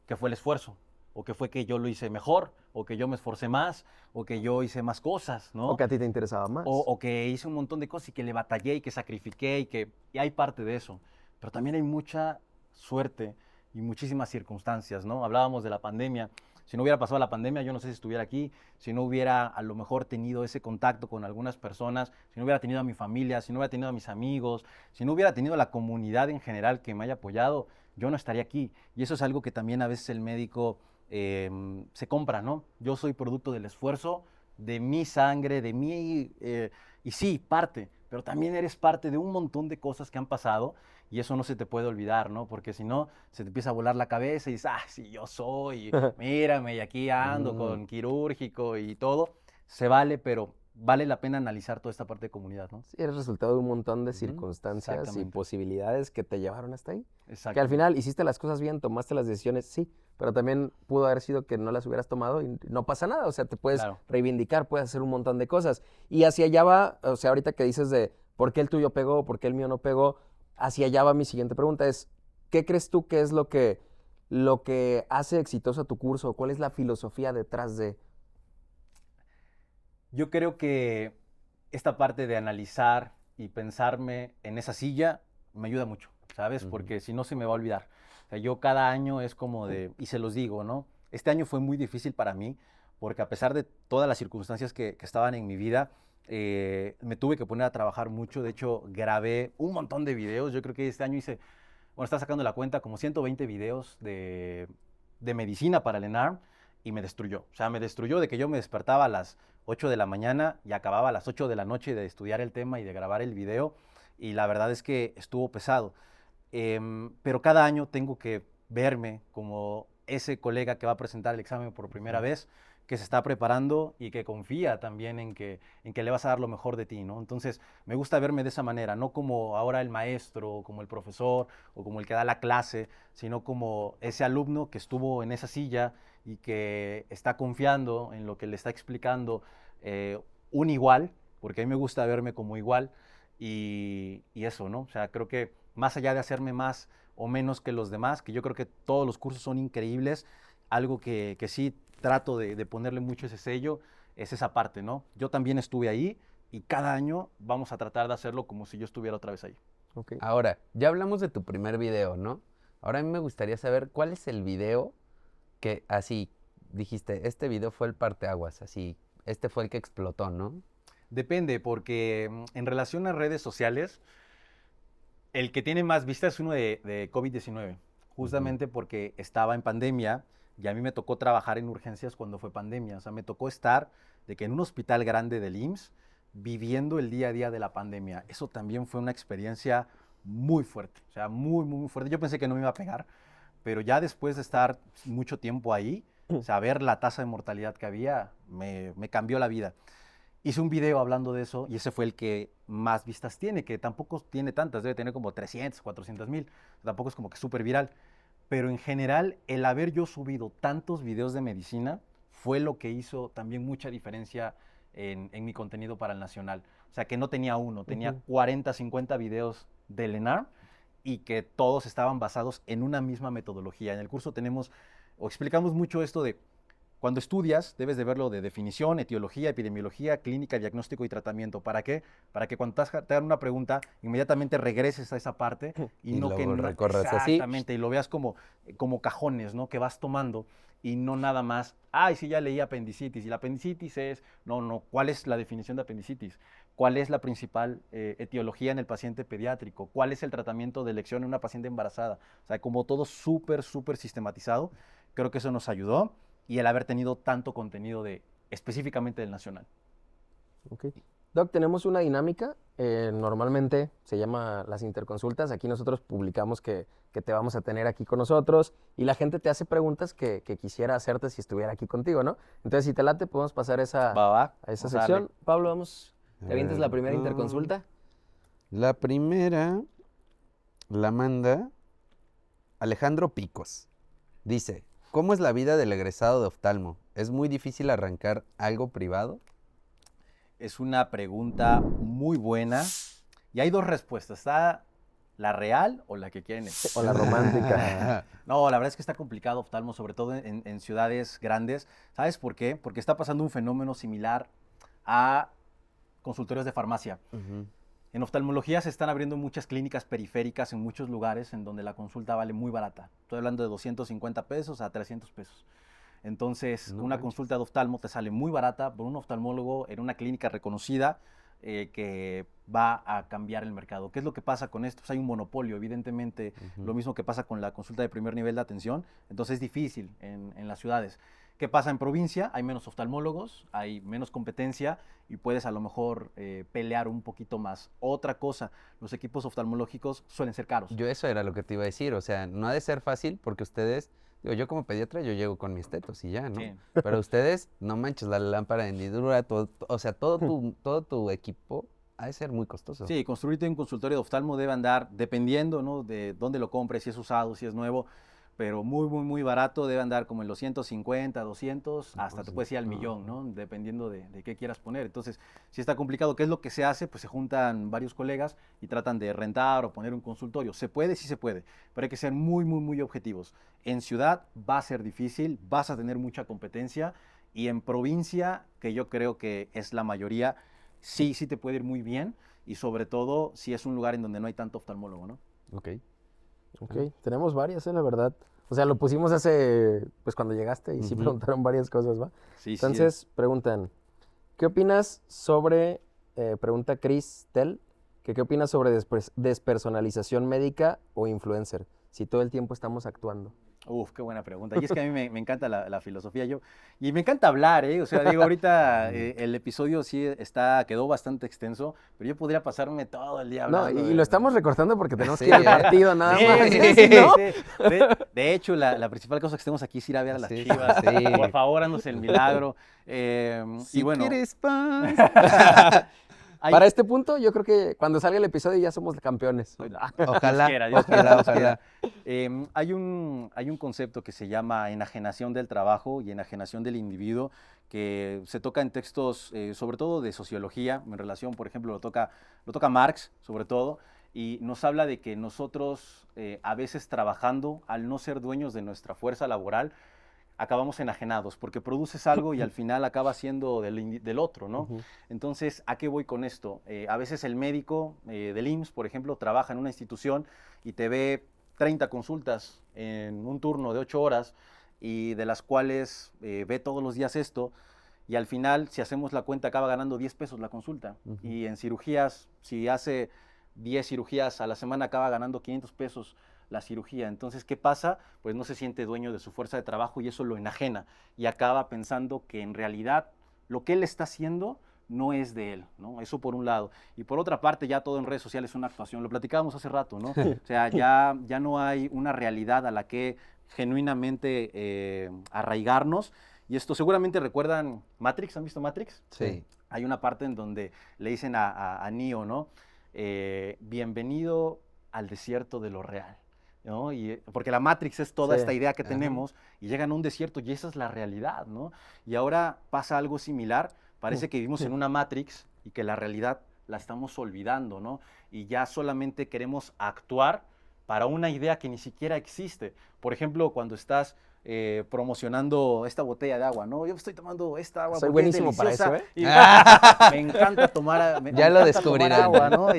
que fue el esfuerzo, o que fue que yo lo hice mejor, o que yo me esforcé más, o que yo hice más cosas, ¿no? O que a ti te interesaba más. O que hice un montón de cosas y que le batallé y que sacrifiqué y hay parte de eso. Pero también hay mucha suerte y muchísimas circunstancias, ¿no? Hablábamos de la pandemia. Si no hubiera pasado la pandemia, yo no sé si estuviera aquí, si no hubiera a lo mejor tenido ese contacto con algunas personas, si no hubiera tenido a mi familia, si no hubiera tenido a mis amigos, si no hubiera tenido la comunidad en general que me haya apoyado, yo no estaría aquí. Y eso es algo que también a veces el médico se compra, ¿no? Yo soy producto del esfuerzo, de mi sangre, de mi... y sí, parte, pero también eres parte de un montón de cosas que han pasado y eso no se te puede olvidar, ¿no? Porque si no, se te empieza a volar la cabeza y dices, ah, sí, yo soy, mírame, y aquí ando con quirúrgico y todo. Se vale, pero vale la pena analizar toda esta parte de comunidad, ¿no? Sí, eres resultado de un montón de Ujú, circunstancias y exactamente. posibilidades que te llevaron hasta ahí. Que al Exacto. final hiciste las cosas bien, tomaste las decisiones, sí, pero también pudo haber sido que no las hubieras tomado y no pasa nada. O sea, te puedes Claro. reivindicar, puedes hacer un montón de cosas. Y hacia allá va, o sea, ahorita que dices de por qué el tuyo pegó, por qué el mío no pegó, hacia allá va mi siguiente pregunta es, ¿qué crees tú que es lo que hace exitoso tu curso? ¿Cuál es la filosofía detrás de? Yo creo que esta parte de analizar y pensarme en esa silla me ayuda mucho, ¿sabes? Ujú. Porque si no se me va a olvidar. O sea, yo cada año es como de, y se los digo, ¿no? Este año fue muy difícil para mí porque a pesar de todas las circunstancias que estaban en mi vida, me tuve que poner a trabajar mucho. De hecho, grabé un montón de videos. Yo creo que este año hice, bueno, está sacando la cuenta, como 120 videos de medicina para el ENARM y me destruyó. O sea, me destruyó de que yo me despertaba a las 8 de la mañana y acababa a las 8 de la noche de estudiar el tema y de grabar el video. Y la verdad es que estuvo pesado. Pero cada año tengo que verme como ese colega que va a presentar el examen por primera vez, que se está preparando y que confía también en que le vas a dar lo mejor de ti, ¿no? Entonces, me gusta verme de esa manera, no como ahora el maestro, como el profesor o como el que da la clase, sino como ese alumno que estuvo en esa silla y que está confiando en lo que le está explicando un igual, porque a mí me gusta verme como igual y eso, ¿no? O sea, creo que más allá de hacerme más o menos que los demás, que yo creo que todos los cursos son increíbles, algo que sí trato de ponerle mucho ese sello es esa parte, ¿no? Yo también estuve ahí y cada año vamos a tratar de hacerlo como si yo estuviera otra vez ahí. Ok. Ahora, ya hablamos de tu primer video, ¿no? Ahora a mí me gustaría saber cuál es el video que así dijiste, este video fue el parteaguas, así, este fue el que explotó, ¿no? Depende, porque en relación a redes sociales, el que tiene más vistas es uno de COVID-19, Ujú. justamente porque estaba en pandemia y a mí me tocó trabajar en urgencias cuando fue pandemia. O sea, me tocó estar de que en un hospital grande del IMSS viviendo el día a día de la pandemia. Eso también fue una experiencia muy fuerte, o sea, muy, muy, muy fuerte. Yo pensé que no me iba a pegar, pero ya después de estar mucho tiempo ahí, saber la tasa de mortalidad que había, me cambió la vida. Hice un video hablando de eso y ese fue el que más vistas tiene, que tampoco tiene tantas, debe tener como 300, 400 mil, tampoco es como que súper viral. Pero en general, el haber yo subido tantos videos de medicina fue lo que hizo también mucha diferencia en mi contenido para el Nacional. O sea, que no tenía uno, tenía Ujú. 40, 50 videos del ENAR y que todos estaban basados en una misma metodología. En el curso tenemos, o explicamos mucho esto de cuando estudias, debes de verlo de definición, etiología, epidemiología, clínica, diagnóstico y tratamiento. ¿Para qué? Para que cuando te hagan una pregunta, inmediatamente regreses a esa parte y Y no que luego recorres así. exactamente, y lo veas como cajones, ¿no? Que vas tomando y no nada más, ay, sí, ya leí apendicitis. Y la apendicitis es, no, ¿cuál es la definición de apendicitis? ¿Cuál es la principal etiología en el paciente pediátrico? ¿Cuál es el tratamiento de elección en una paciente embarazada? O sea, como todo súper, súper sistematizado. Creo que eso nos ayudó y el haber tenido tanto contenido específicamente del Nacional. Ok. Doc, tenemos una dinámica, normalmente se llama las interconsultas. Aquí nosotros publicamos que te vamos a tener aquí con nosotros y la gente te hace preguntas que quisiera hacerte si estuviera aquí contigo, ¿no? Entonces, si te late, podemos pasar Va, va, a esa vamos a darle. sección. Pablo, vamos, A ¿te avientes la ver, primera interconsulta? la primera la manda Alejandro Picos. Dice, ¿cómo es la vida del egresado de oftalmo? ¿Es muy difícil arrancar algo privado? Es una pregunta muy buena y hay dos respuestas. Está la real o la que quieren O la romántica. No, la verdad es que está complicado oftalmo, sobre todo en ciudades grandes. ¿Sabes por qué? Porque está pasando un fenómeno similar a consultorios de farmacia. Ujú. En oftalmología se están abriendo muchas clínicas periféricas en muchos lugares en donde la consulta vale muy barata. Estoy hablando de 250 pesos a 300 pesos. Entonces, No una manches. consulta de oftalmo te sale muy barata por un oftalmólogo en una clínica reconocida que va a cambiar el mercado. ¿Qué es lo que pasa con esto? Pues hay un monopolio, evidentemente, Ujú. lo mismo que pasa con la consulta de primer nivel de atención. Entonces es difícil en las ciudades. ¿Qué pasa en provincia? Hay menos oftalmólogos, hay menos competencia y puedes a lo mejor pelear un poquito más. Otra cosa, los equipos oftalmológicos suelen ser caros. Yo eso era lo que te iba a decir, o sea, no ha de ser fácil porque ustedes Digo, yo como pediatra, yo llego con mis tetos y ya, ¿no? Sí. Pero ustedes, no manches, la lámpara de hendidura, o sea, todo tu equipo ha de ser muy costoso. Sí, construirte un consultorio de oftalmo debe andar, dependiendo, ¿no? De dónde lo compres, si es usado, si es nuevo, pero muy, muy, muy barato, debe andar como en los 150, 200, hasta te sí. puedes ir al millón, ¿no? Dependiendo de qué quieras poner. Entonces, si está complicado, ¿qué es lo que se hace? Pues se juntan varios colegas y tratan de rentar o poner un consultorio. ¿Se puede? Sí se puede, pero hay que ser muy, muy, muy objetivos. En ciudad va a ser difícil, vas a tener mucha competencia y en provincia, que yo creo que es la mayoría, sí, sí te puede ir muy bien y sobre todo si es un lugar en donde no hay tanto oftalmólogo, ¿no? Ok. Ok, tenemos varias, la verdad. O sea, lo pusimos pues cuando llegaste y sí Ujú. preguntaron varias cosas, ¿va? Sí, Entonces, preguntan, ¿qué opinas sobre, pregunta Chris Tell, que qué opinas sobre despersonalización médica o influencer? Si todo el tiempo estamos actuando. Uf, qué buena pregunta. Y es que a mí me encanta la filosofía. Y me encanta hablar, ¿eh? O sea, digo, ahorita el episodio sí quedó bastante extenso, pero yo podría pasarme todo el día No, hablando. y lo estamos recortando porque tenemos Sí, que ir al ¿eh? partido nada Sí, más. sí, ¿Sí, sí, no? sí. De hecho, la principal cosa que tenemos aquí es ir a ver a las Sí, Chivas. sí. Por favor, haznos el milagro. Y Si bueno, quieres paz. Para este punto, yo creo que cuando salga el episodio ya somos campeones. Ojalá, Dios quiera, ojalá, Dios quiera. ojalá. Hay un concepto que se llama enajenación del trabajo y enajenación del individuo que se toca en textos, sobre todo de sociología, en relación, por ejemplo, lo toca Marx, sobre todo, y nos habla de que nosotros, a veces trabajando, al no ser dueños de nuestra fuerza laboral, acabamos enajenados, porque produces algo y al final acaba siendo del otro, ¿no? Ujú. Entonces, ¿a qué voy con esto? A veces el médico del IMSS, por ejemplo, trabaja en una institución y te ve 30 consultas en un turno de 8 horas y de las cuales ve todos los días esto y al final, si hacemos la cuenta, acaba ganando 10 pesos la consulta. Ujú. Y en cirugías, si hace 10 cirugías a la semana, acaba ganando 500 pesos la cirugía. Entonces, ¿qué pasa? Pues no se siente dueño de su fuerza de trabajo y eso lo enajena y acaba pensando que en realidad lo que él está haciendo no es de él, ¿no? Eso por un lado. Y por otra parte, ya todo en redes sociales es una actuación. Lo platicábamos hace rato, ¿no? O sea, ya no hay una realidad a la que genuinamente arraigarnos. Y esto seguramente recuerdan Matrix, ¿han visto Matrix? Sí. Hay una parte en donde le dicen a Neo, ¿no? Bienvenido al desierto de lo real. ¿No? Porque la Matrix es toda Sí. esta idea que Ajá. tenemos y llegan a un desierto y esa es la realidad, ¿no? Y ahora pasa algo similar, parece que vivimos en una Matrix y que la realidad la estamos olvidando, ¿no? Y ya solamente queremos actuar para una idea que ni siquiera existe. Por ejemplo, cuando estás promocionando esta botella de agua, ¿no? Yo estoy tomando esta agua Soy porque es buenísimo para deliciosa eso, ¿eh? y me encanta tomar, Ya lo encanta tomar descubrirán. agua, ¿no?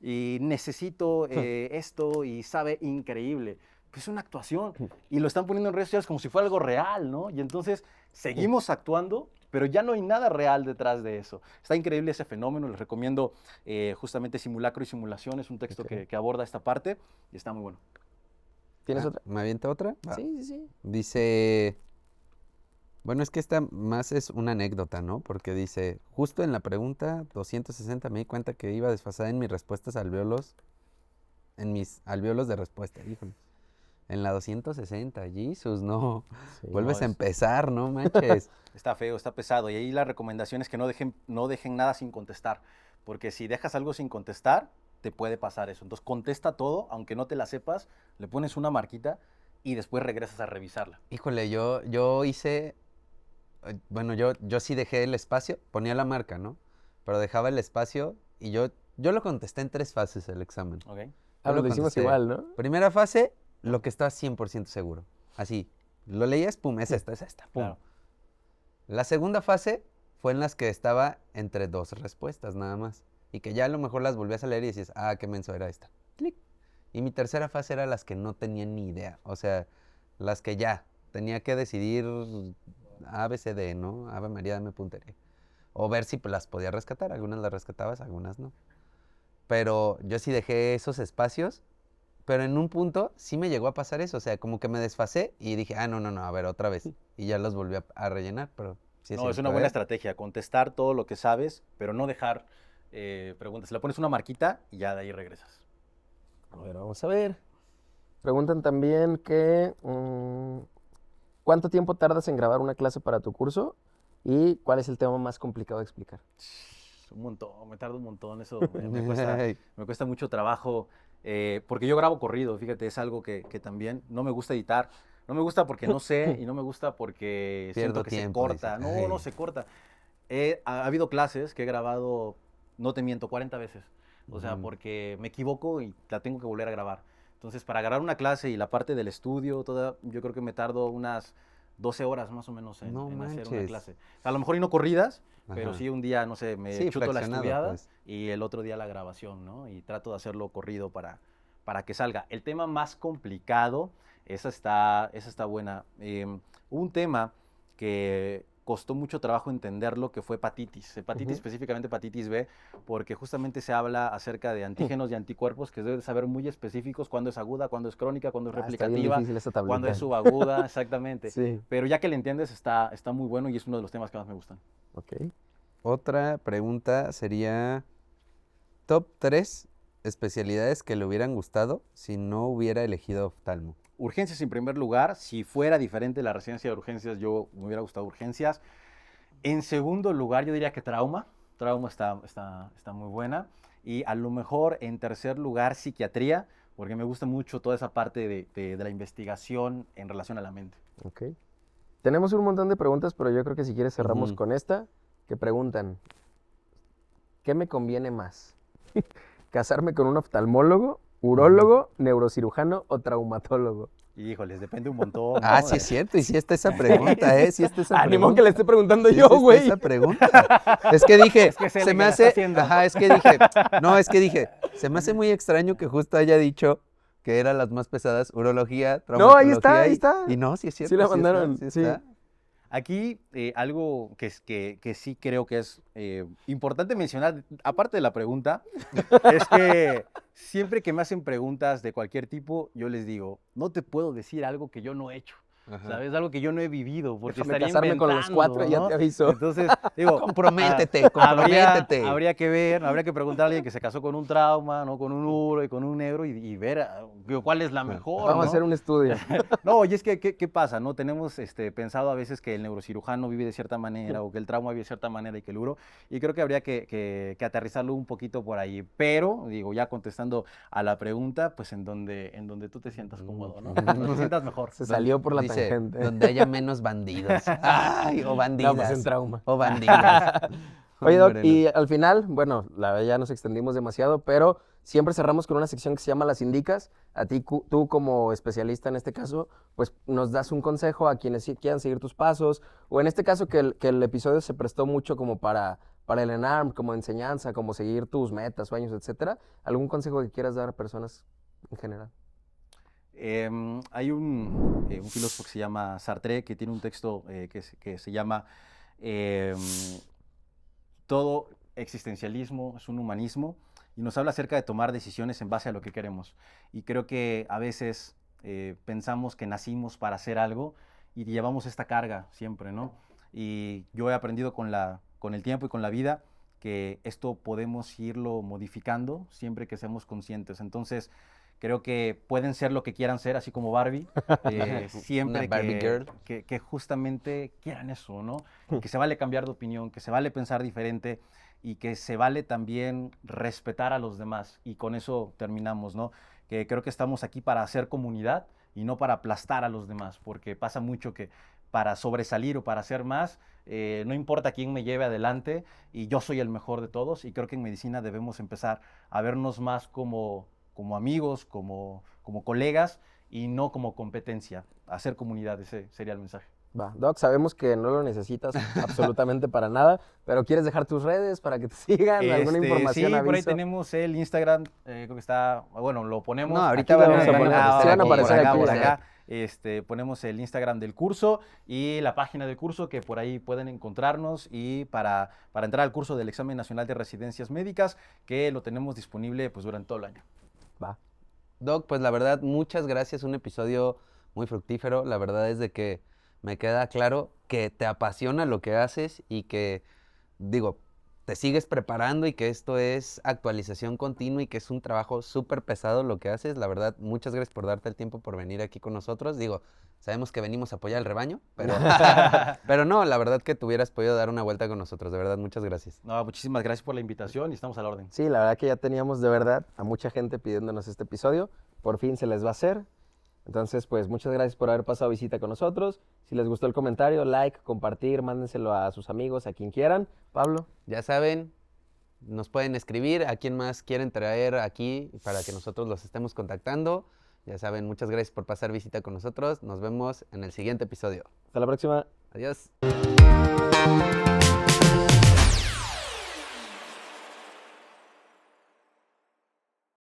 Y necesito esto y sabe increíble. Pues es una actuación y lo están poniendo en redes sociales como si fuera algo real, ¿no? Y entonces seguimos actuando, pero ya no hay nada real detrás de eso. Está increíble ese fenómeno, les recomiendo justamente Simulacro y Simulación, es un texto Ok. que aborda esta parte y está muy bueno. ¿Tienes Ah, otra? ¿Me avienta otra? Va. Sí, sí, sí. Dice, bueno, es que esta más es una anécdota, ¿no? Porque dice, justo en la pregunta 260 me di cuenta que iba desfasada en mis respuestas alvéolos, en mis alvéolos de respuesta, híjole. En la 260, Jesus, no. Sí. Vuelves No, a empezar, no manches. Está feo, está pesado y ahí la recomendación es que no dejen nada sin contestar, porque si dejas algo sin contestar, te puede pasar eso. Entonces contesta todo, aunque no te la sepas, le pones una marquita y después regresas a revisarla. Híjole, yo hice, bueno, yo sí dejé el espacio, ponía la marca, ¿no? Pero dejaba el espacio y yo lo contesté en 3 fases el examen. ¿Ok? Ah, Yo lo lo hicimos contesté. igual, ¿no? Primera fase, lo que estaba 100% seguro. Así, lo leías, pum, es esta, pum. Claro. La segunda fase fue en las que estaba entre 2 respuestas nada más. Y que ya a lo mejor las volvías a leer y decías, ah, qué menso era esta. Clic. Y mi tercera fase era las que no tenía ni idea. O sea, las que ya tenía que decidir A, B, C, D, ¿no? Ave María, dame puntería. O ver si pues, las podía rescatar. Algunas las rescatabas, algunas no. Pero yo sí dejé esos espacios. Pero en un punto sí me llegó a pasar eso. O sea, como que me desfasé y dije, ah, no, a ver, otra vez. Y ya los volví a rellenar, pero sí No, es cierto, una buena ¿eh? estrategia, contestar todo lo que sabes, pero no dejar preguntas. Le pones una marquita y ya de ahí regresas. A ver, vamos a ver. Preguntan también que ¿cuánto tiempo tardas en grabar una clase para tu curso? ¿Y cuál es el tema más complicado de explicar? Un montón, me tarda un montón, eso cuesta, Ay, me cuesta mucho trabajo, porque yo grabo corrido, fíjate, es algo que también no me gusta editar, no me gusta porque no sé y no me gusta porque siento pierdo que se tiempo, dice. corta, no Ay. se corta. Ha habido clases que he grabado, no te miento, 40 veces, o sea, Ujú. porque me equivoco y la tengo que volver a grabar. Entonces, para grabar una clase y la parte del estudio, toda, yo creo que me tardo unas 12 horas más o menos en, No en hacer una manches. clase. A lo mejor y no corridas, pero Ajá. sí un día, no sé, me Sí, chuto la fraccionado, estudiada pues. y el otro día la grabación, ¿no? Y trato de hacerlo corrido para que salga. El tema más complicado, esa está buena. Hubo un tema que costó mucho trabajo entenderlo, que fue hepatitis, Ujú. específicamente hepatitis B, porque justamente se habla acerca de antígenos y anticuerpos que deben saber muy específicos cuándo es aguda, cuándo es crónica, cuándo es Está bien replicativa, difícil esta cuándo tablita. es subaguda, exactamente. Sí, Pero ya que le entiendes, está muy bueno y es uno de los temas que más me gustan. ok. Otra pregunta sería, top 3 especialidades que le hubieran gustado si no hubiera elegido oftalmo. Urgencias en primer lugar, si fuera diferente la residencia de urgencias, yo me hubiera gustado urgencias. En segundo lugar, yo diría que trauma. Trauma está muy buena. Y a lo mejor en tercer lugar, psiquiatría, porque me gusta mucho toda esa parte de la investigación en relación a la mente. Ok. Tenemos un montón de preguntas, pero yo creo que si quieres cerramos Ujú. con esta, que preguntan, ¿qué me conviene más? ¿Casarme con un oftalmólogo, urólogo, neurocirujano o traumatólogo? Y híjoles, depende un montón, Ah, ¿no? sí es cierto, y sí está esa pregunta, ¿eh? Sí está esa Ánimo que pregunta. le esté preguntando Sí, yo, sí está güey. esa pregunta. Es que dije, Es que es él se el me que la está hace, haciendo. ajá, es que dije, no, es que dije, se me hace muy extraño que justo haya dicho que eran las más pesadas, urología, No, ahí está, traumatología, ahí y, está. y no, sí es Sí cierto, la sí está, mandaron, sí sí. está. Aquí algo que sí creo que es importante mencionar, aparte de la pregunta, es que siempre que me hacen preguntas de cualquier tipo, yo les digo, no te puedo decir algo que yo no he hecho, Ajá. ¿sabes? Algo que yo no he vivido, porque Déjame estaría casarme con los 4 inventando, y ya te ¿no? aviso. Entonces, digo, Comprométete, comprométete. habría que ver, habría que preguntar a alguien que se casó con un trauma, ¿no? Con un uro y con un negro y ver digo, cuál es la mejor, Vamos a hacer ¿no? un estudio. No, y es que, ¿qué pasa? ¿No? Tenemos pensado a veces que el neurocirujano vive de cierta manera o que el trauma vive de cierta manera y que el uro, y creo que habría que aterrizarlo un poquito por ahí. Pero, digo, ya contestando a la pregunta, pues en donde tú te sientas cómodo, ¿no? Donde te sientas mejor. Se salió por la Dice, tangente. donde haya menos bandidos. Ay, o No, pues en bandidas. trauma. O bandidas. Oye, Doc, Hombre, no. y al final, bueno, la verdad ya nos extendimos demasiado, pero siempre cerramos con una sección que se llama Las Indicas. A ti, tú como especialista en este caso, pues nos das un consejo a quienes quieran seguir tus pasos, o en este caso que el episodio se prestó mucho como para el ENARM, como enseñanza, como seguir tus metas, sueños, etcétera. ¿Algún consejo que quieras dar a personas en general? Hay un filósofo que se llama Sartre, que tiene un texto que se llama em, Todo existencialismo es un humanismo, y nos habla acerca de tomar decisiones en base a lo que queremos. Y creo que a veces pensamos que nacimos para hacer algo y llevamos esta carga siempre, ¿no? Y yo he aprendido con el tiempo y con la vida que esto podemos irlo modificando siempre que seamos conscientes. Entonces, creo que pueden ser lo que quieran ser, así como Barbie, Una siempre Barbie girl. que justamente quieran eso, ¿no? Que se vale cambiar de opinión, que se vale pensar diferente y que se vale también respetar a los demás. Y con eso terminamos, ¿no? Que creo que estamos aquí para hacer comunidad y no para aplastar a los demás, porque pasa mucho que para sobresalir o para hacer más, no importa quién me lleve adelante y yo soy el mejor de todos, y creo que en medicina debemos empezar a vernos más como amigos, como colegas y no como competencia, hacer comunidad, ese sería el mensaje. Va, Doc, sabemos que no lo necesitas absolutamente para nada, pero ¿quieres dejar tus redes para que te sigan? ¿Alguna información, Sí, por ahí aviso? tenemos el Instagram, creo que está, bueno, lo ponemos. No, ahorita Aquí lo van vamos a a poner. aparecer Sí van a aquí, aparecer aquí, por sí. acá. Ponemos el Instagram del curso y la página del curso, que por ahí pueden encontrarnos, y para entrar al curso del Examen Nacional de Residencias Médicas, que lo tenemos disponible pues durante todo el año. Va. Doc, pues la verdad, muchas gracias. Un episodio muy fructífero. La verdad es de que me queda claro que te apasiona lo que haces y que, digo, te sigues preparando y que esto es actualización continua y que es un trabajo súper pesado lo que haces. La verdad, muchas gracias por darte el tiempo por venir aquí con nosotros. Digo, sabemos que venimos a apoyar al rebaño, pero, pero no, la verdad que te hubieras podido dar una vuelta con nosotros. De verdad, muchas gracias. No, muchísimas gracias por la invitación y estamos a la orden. Sí, la verdad que ya teníamos de verdad a mucha gente pidiéndonos este episodio. Por fin se les va a hacer. Entonces, pues muchas gracias por haber pasado visita con nosotros. Si les gustó el comentario, like, compartir, mándenselo a sus amigos, a quien quieran. Pablo. Ya saben, nos pueden escribir a quién más quieren traer aquí para que nosotros los estemos contactando. Ya saben, muchas gracias por pasar visita con nosotros. Nos vemos en el siguiente episodio. Hasta la próxima. Adiós.